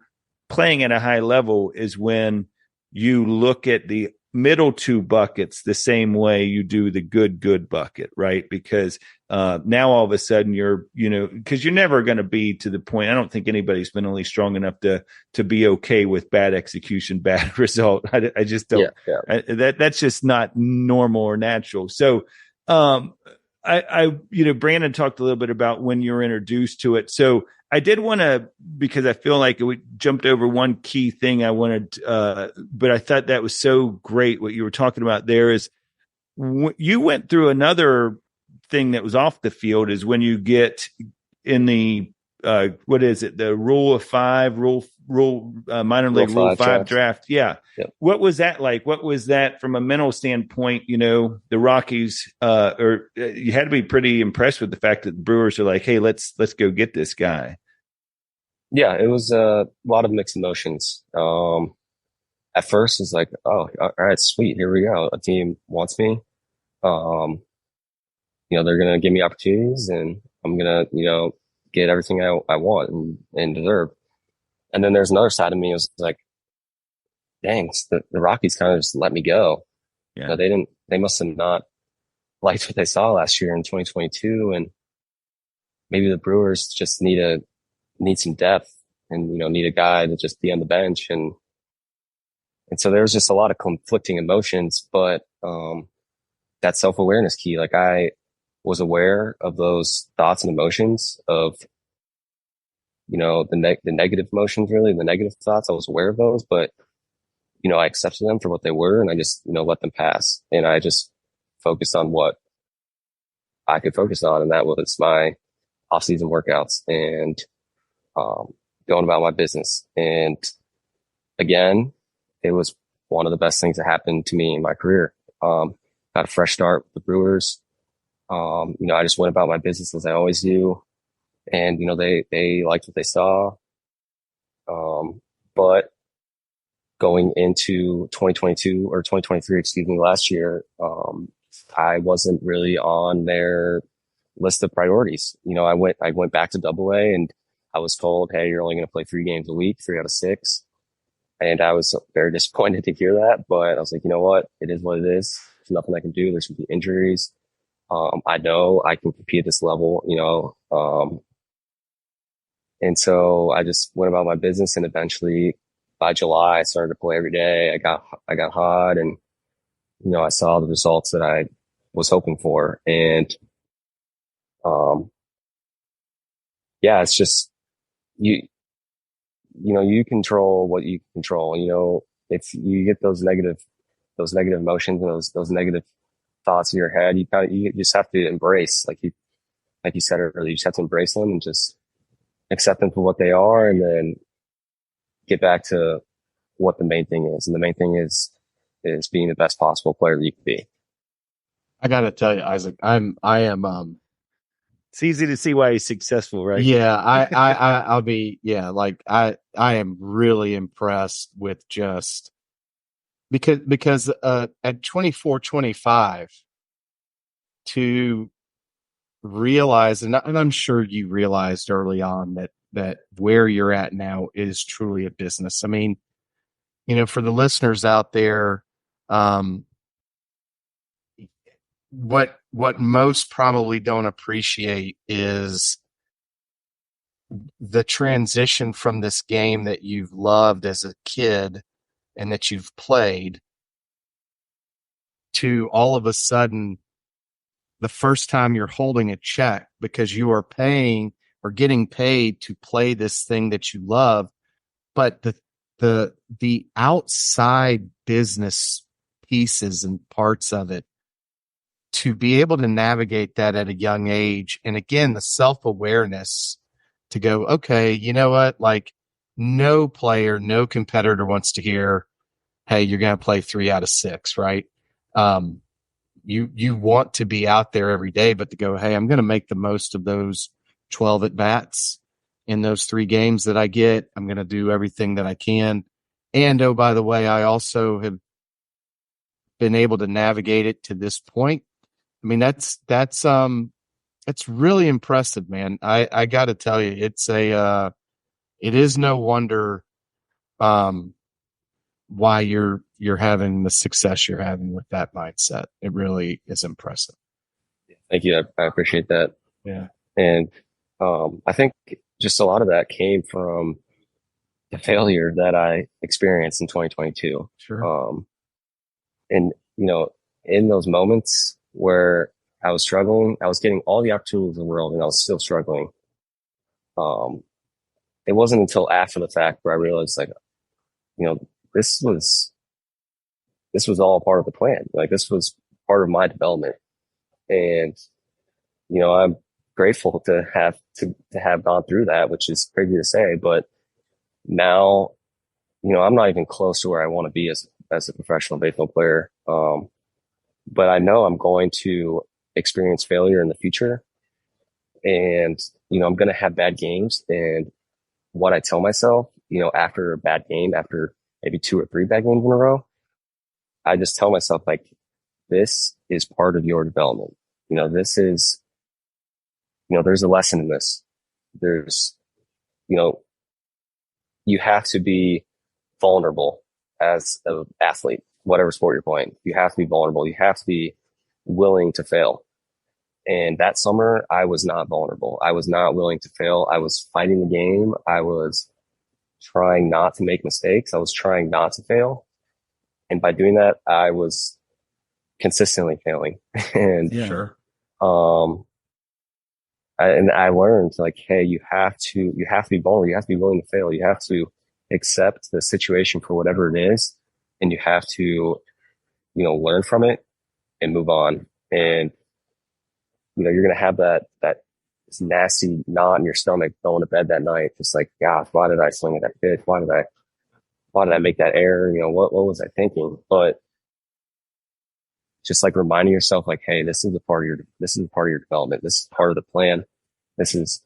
playing at a high level is when you look at the middle 2 buckets the same way you do the good bucket, right? Because now all of a sudden because you're never going to be to the point. I don't think anybody's mentally strong enough to be okay with bad execution, bad result. I just don't. Yeah. That's just not normal or natural. So Brandon talked a little bit about when you're introduced to it. So I did want to, because I feel like we jumped over one key thing I wanted, but I thought that was so great. What you were talking about there is you went through another thing that was off the field is when you get in the, what is it? The rule of five, minor league rule five draft. Yeah. Yep. What was that like? What was that from a mental standpoint? The Rockies, you had to be pretty impressed with the fact that the Brewers are like, hey, let's go get this guy. Yeah, it was a lot of mixed emotions. At first it's like, oh, all right, sweet. Here we go. A team wants me. They're going to give me opportunities and I'm going to, get everything I want and deserve. And then there's another side of me. It was like, dang, the Rockies kind of just let me go. Yeah. They must have not liked what they saw last year in 2022. And maybe the Brewers just need some depth and, need a guy to just be on the bench. And so there was just a lot of conflicting emotions, but, that self-awareness key, like I was aware of those thoughts and emotions of, the negative emotions, really, the negative thoughts. I was aware of those, but, I accepted them for what they were and I just, let them pass. And I just focused on what I could focus on. And that was my off-season workouts and, going about my business. And again, it was one of the best things that happened to me in my career. Got a fresh start with the Brewers. I just went about my business as I always do. And, they liked what they saw. But going into 2022 or 2023, last year, I wasn't really on their list of priorities. I went back to AA and I was told, hey, you're only going to play 3 games a week, 3 out of 6. And I was very disappointed to hear that, but I was like, you know what? It is what it is. There's nothing I can do. There's going to be injuries. I know I can compete at this level, and so I just went about my business and eventually by July, I started to play every day. I got hot and, I saw the results that I was hoping for. And, it's just, you control what you control. If you get those negative emotions and those negative thoughts in your head, you just have to embrace, like you said earlier, you just have to embrace them and just accept them for what they are and then get back to what the main thing is. And the main thing is being the best possible player that you can be. I got to tell you, Isaac, I am, it's easy to see why he's successful, right? Yeah. I'll be, like I am really impressed with just because at 24, 25 to realize, and I'm sure you realized early on that where you're at now is truly a business. I mean, for the listeners out there, what most probably don't appreciate is the transition from this game that you've loved as a kid and that you've played to all of a sudden the first time you're holding a check because you are paying or getting paid to play this thing that you love. But the outside business pieces and parts of it, to be able to navigate that at a young age. And again, the self-awareness to go, okay, you know what? Like no player, no competitor wants to hear, hey, you're going to play 3 out of 6, right? You want to be out there every day, but to go, hey, I'm going to make the most of those 12 at bats in those 3 games that I get. I'm going to do everything that I can. And oh, by the way, I also have been able to navigate it to this point. I mean, that's really impressive, man. I got to tell you, it is no wonder, why you're having the success you're having with that mindset. It really is impressive. Thank you. I appreciate that. Yeah. And, I think just a lot of that came from the failure that I experienced in 2022. Sure. And, in those moments where I was struggling, I was getting all the opportunities in the world and I was still struggling. it wasn't until after the fact where I realized, like, you know, this was all part of the plan. Like, this was part of my development. And, you know, I'm grateful to have gone through that, which is crazy to say, but now, you know, I'm not even close to where I want to be as a professional baseball player. But I know I'm going to experience failure in the future, and, you know, I'm going to have bad games. And what I tell myself, you know, after a bad game, after maybe 2 or 3 bad games in a row, I just tell myself, like, this is part of your development. You know, this is, you know, there's a lesson in this. There's, you know, you have to be vulnerable as an athlete, whatever sport you're playing. You have to be vulnerable. You have to be willing to fail. And that summer, I was not vulnerable. I was not willing to fail. I was fighting the game. I was trying not to make mistakes. I was trying not to fail. And by doing that, I was consistently failing. And Sure. I learned, like, hey, you have to be vulnerable. You have to be willing to fail. You have to accept the situation for whatever it is. And you have to, you know, learn from it and move on. And, you know, you're going to have that this nasty knot in your stomach going to bed that night. Just like, gosh, why did I swing at that pitch? Why did I make that error? You know, what was I thinking? But just like reminding yourself, like, hey, this is a part of your development. This is part of the plan. This is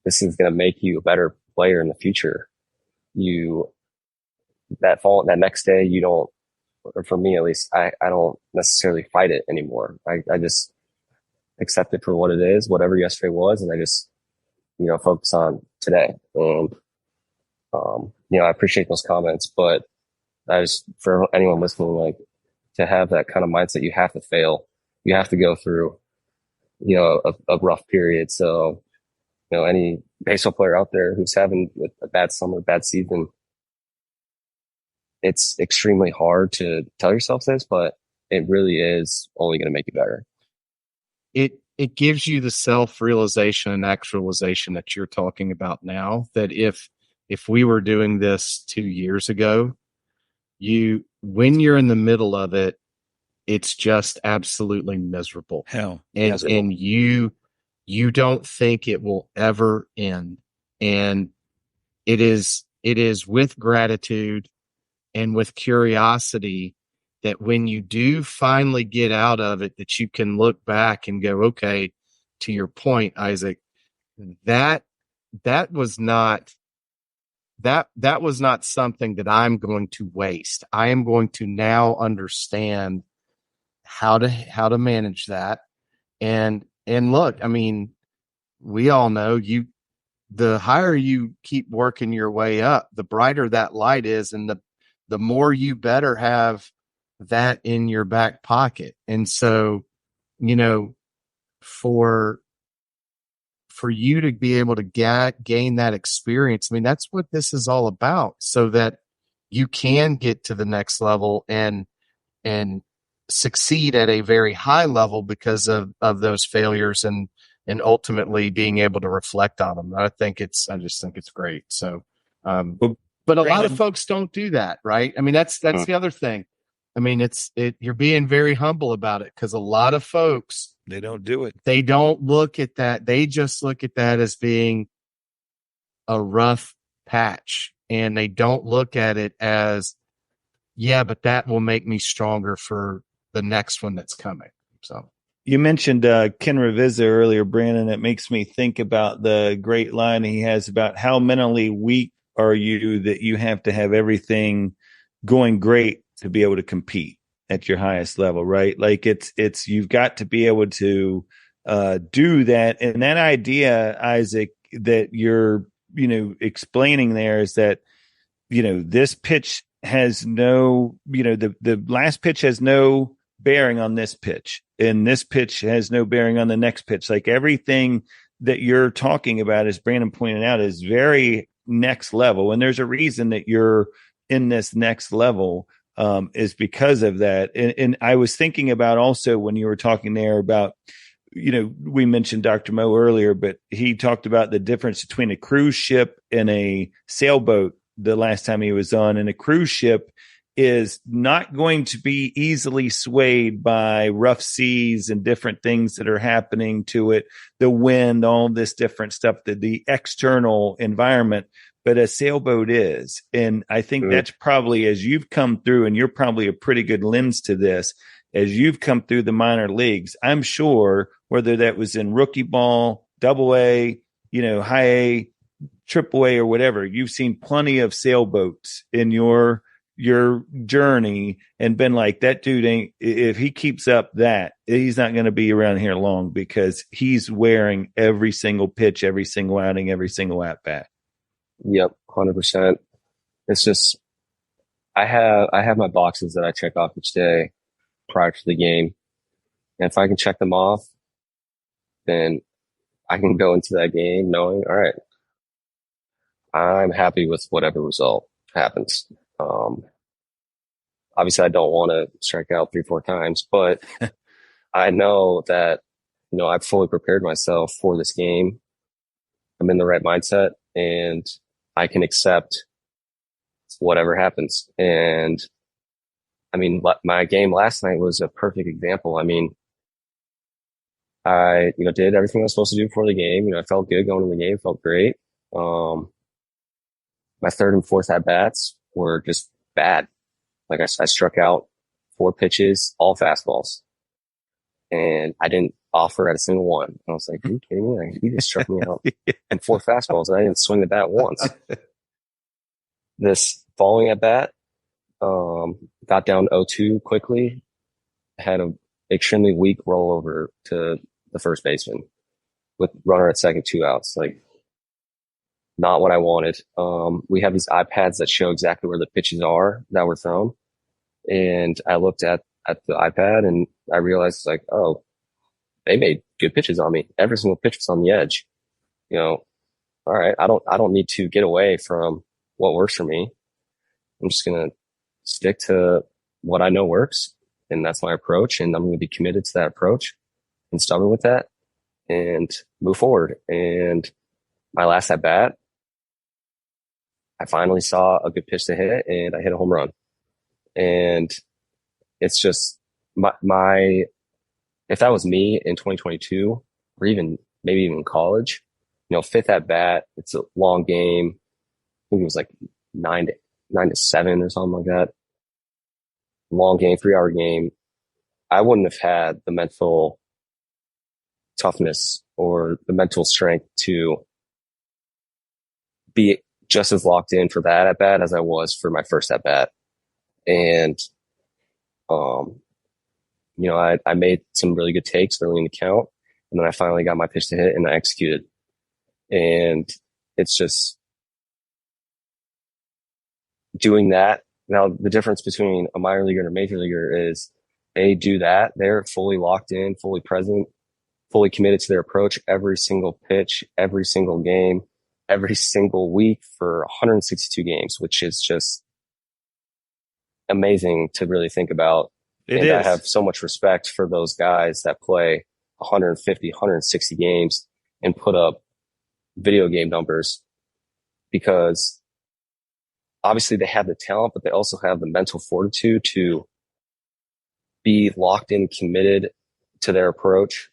going to make you a better player in the future. That next day, you don't, or for me at least, I don't necessarily fight it anymore. I just accept it for what it is, whatever yesterday was, and I just, you know, focus on today. And, you know, I appreciate those comments, but for anyone listening, like, to have that kind of mindset, you have to fail. You have to go through, you know, a rough period. So, you know, any baseball player out there who's having a bad summer, bad season, it's extremely hard to tell yourself this, but it really is only going to make you better. It gives you the self-realization and actualization that you're talking about now, that if we were doing this 2 years ago, when you're in the middle of it, it's just absolutely miserable. Hell. And you don't think it will ever end. And it is with gratitude and with curiosity that when you do finally get out of it, that you can look back and go, okay, to your point, Isaac, that was not something that I'm going to waste. I am going to now understand how to manage that. And look, I mean, we all know the higher you keep working your way up, the brighter that light is, and the more you better have that in your back pocket. And so, you know, for you to be able to gain that experience, I mean, that's what this is all about, so that you can get to the next level and succeed at a very high level because of those failures, and ultimately being able to reflect on them. I just think it's great. So, but a lot of folks don't do that, right? I mean, that's the other thing. I mean, you're being very humble about it, because a lot of folks, they don't do it. They don't look at that. They just look at that as being a rough patch, and they don't look at it as, yeah, but that will make me stronger for the next one that's coming. So you mentioned Ken Ravizza earlier, Brandon. It makes me think about the great line he has about how mentally weak are you that you have to have everything going great to be able to compete at your highest level, right? Like it's you've got to be able to do that. And that idea, Isaac, that you're, you know, explaining there is that, you know, this pitch has no, you know, the last pitch has no bearing on this pitch, and this pitch has no bearing on the next pitch. Like everything that you're talking about, as Brandon pointed out, is very next level. And there's a reason that you're in this next level, is because of that. And I was thinking about also when you were talking there about, we mentioned Dr. Mo earlier, but he talked about the difference between a cruise ship and a sailboat the last time he was on. And a cruise ship is not going to be easily swayed by rough seas and different things that are happening to it, the wind, all this different stuff, the external environment. But a sailboat is. And I think that's probably, as you've come through, and you're probably a pretty good lens to this, as you've come through the minor leagues, I'm sure whether that was in rookie ball, double A, high A, triple A or whatever, you've seen plenty of sailboats in your journey and been like, that dude if he keeps up that, he's not going to be around here long, because he's wearing every single pitch, every single outing, every single at bat. Yep. 100%. It's just, I have my boxes that I check off each day prior to the game. And if I can check them off, then I can go into that game knowing, all right, I'm happy with whatever result happens. Obviously I don't want to strike out 3-4 times, but I know that, I've fully prepared myself for this game. I'm in the right mindset and I can accept whatever happens. And I mean, my game last night was a perfect example. I mean, I, did everything I was supposed to do before the game. I felt good going to the game, felt great. My third and fourth at bats were just bad. Like I struck out 4 pitches, all fastballs, and I didn't offer at a single one. And I was like, are you kidding me? Like, you just struck me out and 4 fastballs and I didn't swing the bat once. This following at bat, got down 0-2 quickly, had an extremely weak rollover to the first baseman with runner at second, 2 outs. Like, not what I wanted. We have these iPads that show exactly where the pitches are that were thrown. And I looked at the iPad and I realized, like, oh, they made good pitches on me. Every single pitch was on the edge. All right, I don't need to get away from what works for me. I'm just going to stick to what I know works. And that's my approach. And I'm going to be committed to that approach and stubborn with that and move forward. And my last at bat, I finally saw a good pitch to hit and I hit a home run. And it's just my if that was me in 2022 or maybe even college, fifth at bat, it's a long game. I think it was like 9 to 7 or something like that. Long game, 3-hour game. I wouldn't have had the mental toughness or the mental strength to be just as locked in for that at bat as I was for my first at bat. And, I made some really good takes early in the count, and then I finally got my pitch to hit and I executed. And it's just doing that. Now, the difference between a minor leaguer and a major leaguer is they do that. They're fully locked in, fully present, fully committed to their approach every single pitch, every single game, every single week for 162 games, which is just amazing to really think about. I have so much respect for those guys that play 150, 160 games and put up video game numbers, because obviously they have the talent, but they also have the mental fortitude to be locked in, committed to their approach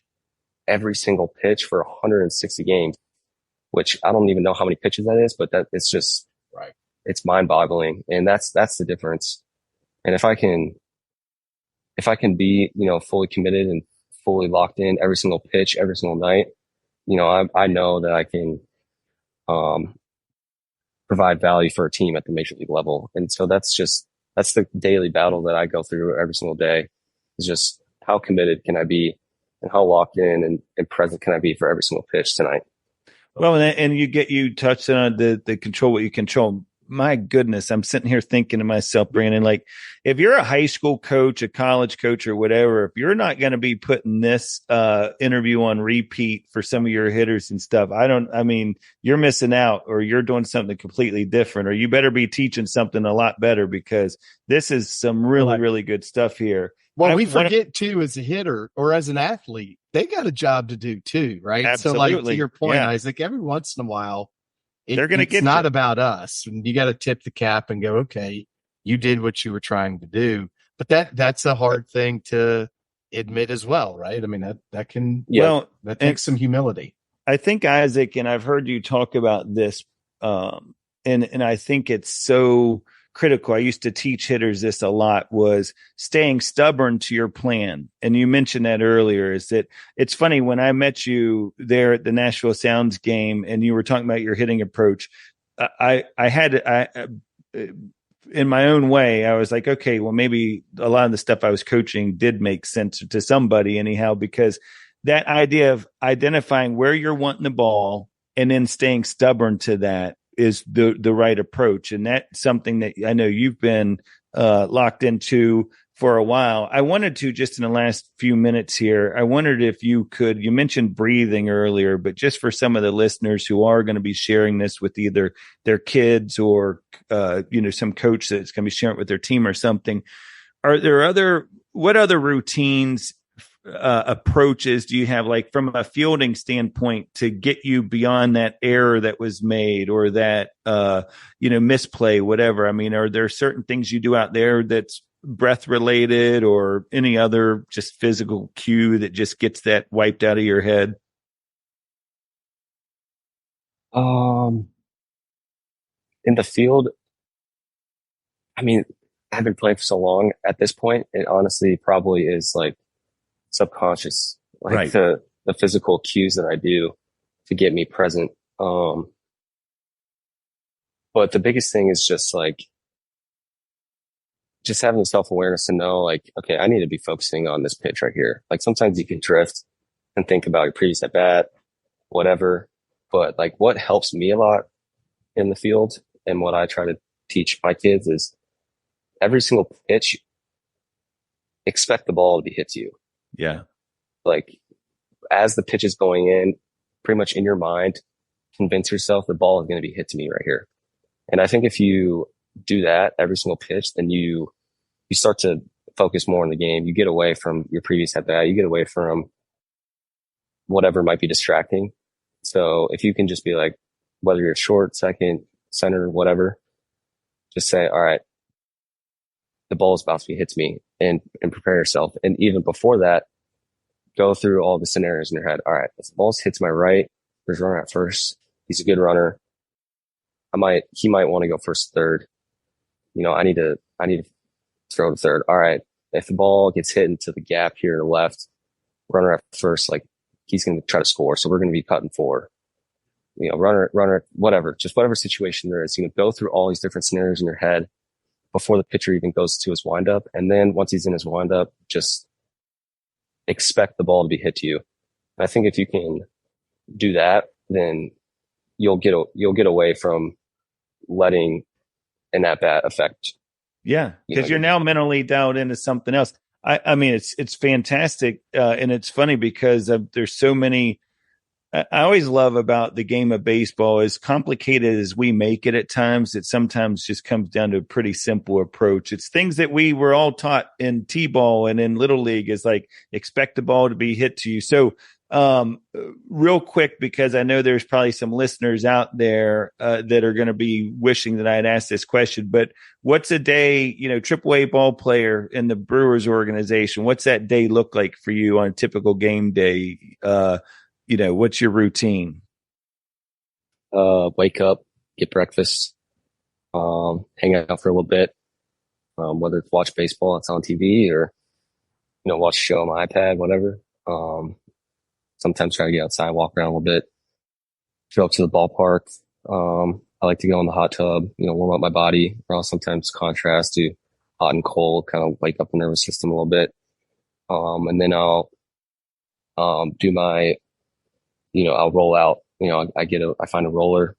every single pitch for 160 games, which I don't even know how many pitches that is, but that it's just right. It's mind boggling. And that's the difference. And if I can be, fully committed and fully locked in every single pitch, every single night, I know that I can, provide value for a team at the major league level. And so that's the daily battle that I go through every single day, is just how committed can I be and how locked in and present can I be for every single pitch tonight. Well, and you touched on the control what you control. my goodness, I'm sitting here thinking to myself, Brandon, like if you're a high school coach, a college coach or whatever, if you're not going to be putting this interview on repeat for some of your hitters and stuff, you're missing out, or you're doing something completely different, or you better be teaching something a lot better, because this is some really, really good stuff here. Well, we forget too, as a hitter or as an athlete, they got a job to do too, right? Absolutely. So like to your point, Isaac, every once in a while, it's not about us. And you got to tip the cap and go, okay, you did what you were trying to do. But that's a hard thing to admit as well, right? I mean, that takes some humility. I think, Isaac, and I've heard you talk about this, and I think it's so critical. I used to teach hitters this a lot, was staying stubborn to your plan. And you mentioned that earlier, is that it's funny, when I met you there at the Nashville Sounds game and you were talking about your hitting approach, I in my own way, I was like, okay, well, maybe a lot of the stuff I was coaching did make sense to somebody anyhow, because that idea of identifying where you're wanting the ball and then staying stubborn to that is the right approach. And that's something that I know you've been locked into for a while. I wanted to, just in the last few minutes here, I wondered if you mentioned breathing earlier, but just for some of the listeners who are going to be sharing this with either their kids or, some coach that's going to be sharing it with their team or something, what other routines, approaches do you have, like from a fielding standpoint, to get you beyond that error that was made, or that misplay, whatever? I mean, are there certain things you do out there that's breath related, or any other just physical cue that just gets that wiped out of your head? In the field, I mean, I've been playing for so long at this point, it honestly probably is like subconscious, like right. the physical cues that I do to get me present. But the biggest thing is just having the self-awareness to know, like, okay, I need to be focusing on this pitch right here. Like sometimes you can drift and think about your previous at bat, whatever. But like what helps me a lot in the field, and what I try to teach my kids, is every single pitch, expect the ball to be hit to you. Yeah. Like as the pitch is going in, pretty much in your mind, convince yourself the ball is going to be hit to me right here. And I think if you do that every single pitch, then you start to focus more on the game. You get away from your previous at bat. You get away from whatever might be distracting. So if you can just be like, whether you're short, second, center, whatever, just say, all right, the ball is about to be hit to me, and prepare yourself. And even before that, go through all the scenarios in your head. All right, if the ball hits my right, there's a runner at first. He's a good runner. He might want to go first, third. I need to throw to third. All right. If the ball gets hit into the gap here to the left, runner at first, like he's going to try to score. So we're going to be cutting four, runner, whatever, just whatever situation there is, go through all these different scenarios in your head before the pitcher even goes to his windup. And then once he's in his windup, just expect the ball to be hit to you. And I think if you can do that, then you'll get away from letting an at bat affect. Yeah, because you're now mentally dialed into something else. I mean, it's fantastic, and it's funny because there's so many. I always love about the game of baseball, as complicated as we make it at times, it sometimes just comes down to a pretty simple approach. It's things that we were all taught in T-ball and in Little League, is like expect the ball to be hit to you. So real quick, because I know there's probably some listeners out there that are going to be wishing that I had asked this question, but what's a day, AAA ball player in the Brewers organization, what's that day look like for you on a typical game day? What's your routine? Wake up, get breakfast, hang out for a little bit, whether it's watch baseball, it's on TV, or, watch a show on my iPad, whatever. Sometimes try to get outside, walk around a little bit, go up to the ballpark. I like to go in the hot tub, warm up my body, or I'll sometimes contrast to hot and cold, kind of wake up the nervous system a little bit. And then I'll do my, I'll roll out. I find a roller,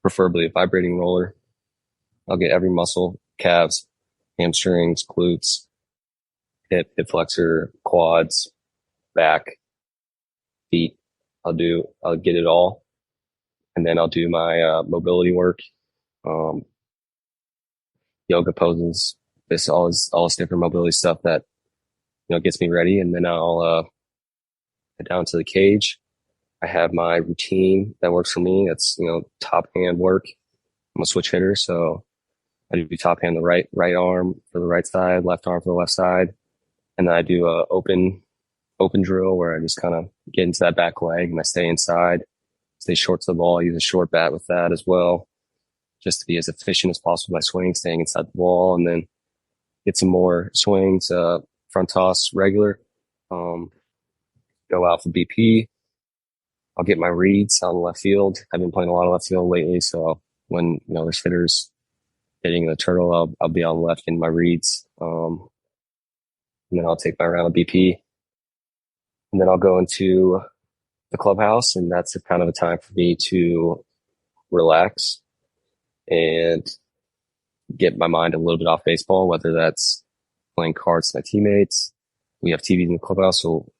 preferably a vibrating roller, I'll get every muscle, calves, hamstrings, glutes, hip flexor, quads, back, feet. I'll get it all. And then I'll do my mobility work, yoga poses, all this different mobility stuff that, gets me ready. And then I'll head down to the cage. I have my routine that works for me. It's, top hand work. I'm a switch hitter, so I do top hand the right arm for the right side, left arm for the left side. And then I do a open drill where I just kind of get into that back leg and I stay inside, stay short to the ball. I use a short bat with that as well, just to be as efficient as possible by swinging, staying inside the ball, and then get some more swings, front toss regular, go out for BP. I'll get my reads on the left field. I've been playing a lot of left field lately, so when there's hitters hitting the turtle, I'll be on the left in my reads, and then I'll take my round of BP, and then I'll go into the clubhouse, and that's kind of a time for me to relax and get my mind a little bit off baseball, whether that's playing cards with my teammates. We have TVs in the clubhouse, so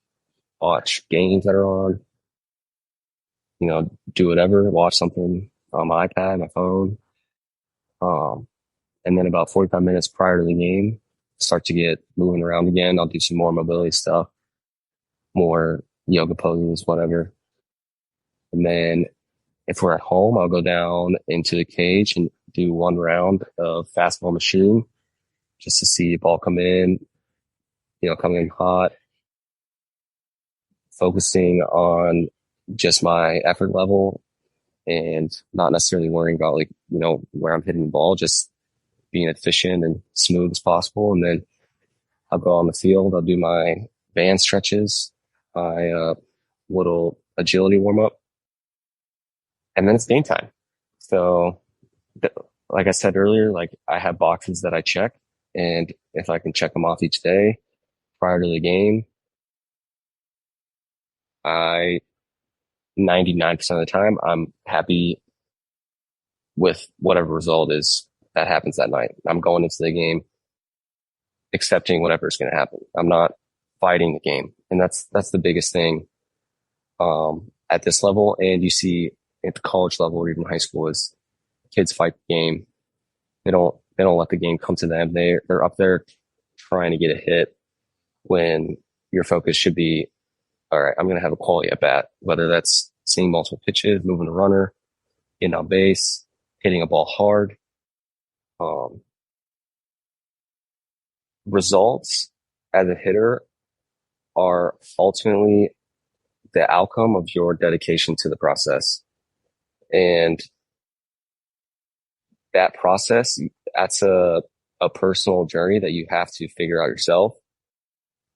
watch games that are on, do whatever, watch something on my iPad, my phone. And then about 45 minutes prior to the game, start to get moving around again. I'll do some more mobility stuff, more yoga poses, whatever. And then if we're at home, I'll go down into the cage and do one round of fastball machine just to see the ball come in, coming in hot, focusing on just my effort level and not necessarily worrying about where I'm hitting the ball, just being efficient and smooth as possible. And then I'll go on the field. I'll do my band stretches, my little agility warm up, and then it's game time. So like I said earlier, I have boxes that I check, and if I can check them off each day prior to the game, 99% of the time, I'm happy with whatever result is that happens that night. I'm going into the game accepting whatever's going to happen. I'm not fighting the game. And that's the biggest thing, at this level. And you see at the college level or even high school is kids fight the game. They don't let the game come to them. They're up there trying to get a hit when your focus should be, all right, I'm going to have a quality at bat, whether that's seeing multiple pitches, moving a runner, getting on base, hitting a ball hard. Results as a hitter are ultimately the outcome of your dedication to the process. And that process, that's a personal journey that you have to figure out yourself.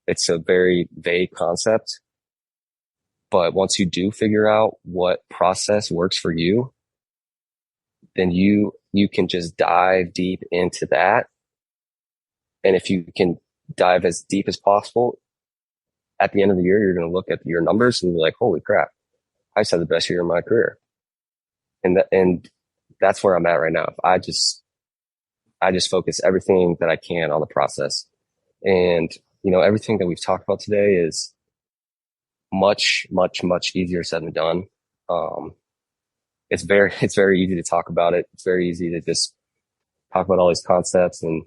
It's a very vague concept. But once you do figure out what process works for you, then you can just dive deep into that. And if you can dive as deep as possible, at the end of the year, you're going to look at your numbers and be like, holy crap, I just had the best year of my career. And that's where I'm at right now. I just focus everything that I can on the process. And, everything that we've talked about today is much, much, much easier said than done. It's very easy to talk about it. It's very easy to just talk about all these concepts and,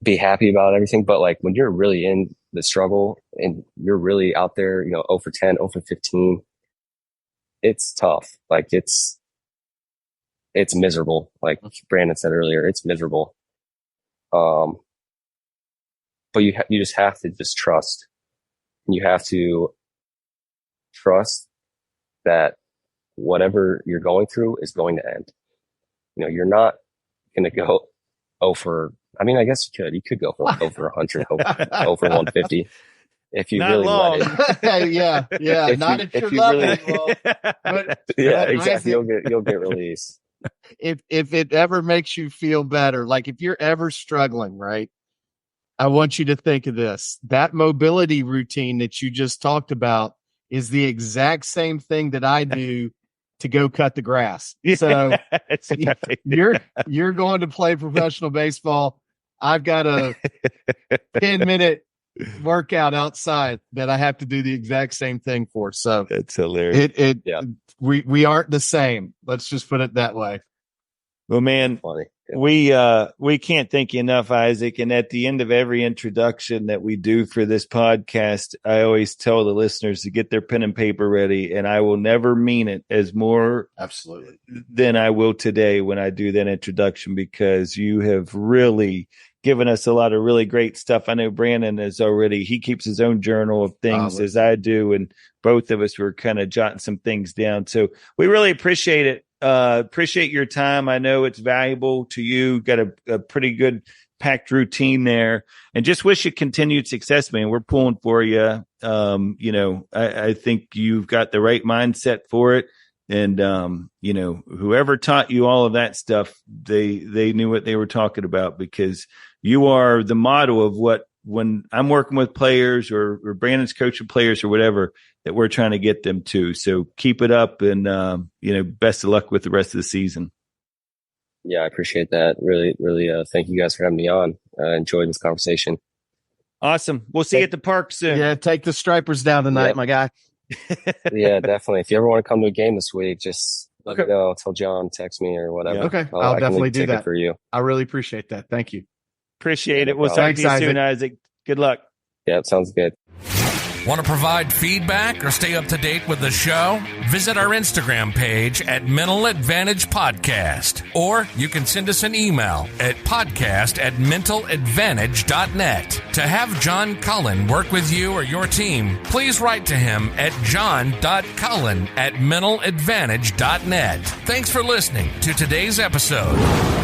be happy about everything. But when you're really in the struggle and you're really out there, 0 for 10, 0 for 15, it's tough. It's miserable. Like Brandon said earlier, it's miserable. But you just have to just trust. You have to trust that whatever you're going through is going to end. You're not going to go over. I mean, I guess you could go for over 100, over 150 if you not really long. Yeah. Not at your level. But exactly. You'll get released. If it ever makes you feel better, if you're ever struggling, right? I want you to think of this. That mobility routine that you just talked about is the exact same thing that I do to go cut the grass. So you're going to play professional baseball. I've got a 10-minute workout outside that I have to do the exact same thing for. So that's hilarious. We aren't the same. Let's just put it that way. Well, man, we can't thank you enough, Isaac. And at the end of every introduction that we do for this podcast, I always tell the listeners to get their pen and paper ready. And I will never mean it as more absolutely than I will today when I do that introduction, because you have really given us a lot of really great stuff. I know Brandon he keeps his own journal of things as I do. And both of us were kind of jotting some things down. So we really appreciate it. Appreciate your time. I know it's valuable to you. Got a pretty good packed routine there, and just wish you continued success, man. We're pulling for you. I think you've got the right mindset for it. And, whoever taught you all of that stuff, they knew what they were talking about, because you are the model of what, when I'm working with players or Brandon's coaching players or whatever, that we're trying to get them to. So keep it up, and, best of luck with the rest of the season. Yeah, I appreciate that. Really, really, thank you guys for having me on. I enjoyed this conversation. Awesome. We'll see you at the park soon. Yeah, take the stripers down tonight, my guy. Yeah, definitely. If you ever want to come to a game this week, just let me know. Tell John, text me or whatever. Yeah. Okay, I'll definitely do that for you. I really appreciate that. Thank you. Appreciate it. We'll talk to you soon, Isaac. Good luck. Yeah, it sounds good. Want to provide feedback or stay up to date with the show? Visit our Instagram page at Mental Advantage Podcast, or you can send us an email at podcast@mentaladvantage.net. To have John Cullen work with you or your team, please write to him at john.cullen@mentaladvantage.net. Thanks for listening to today's episode.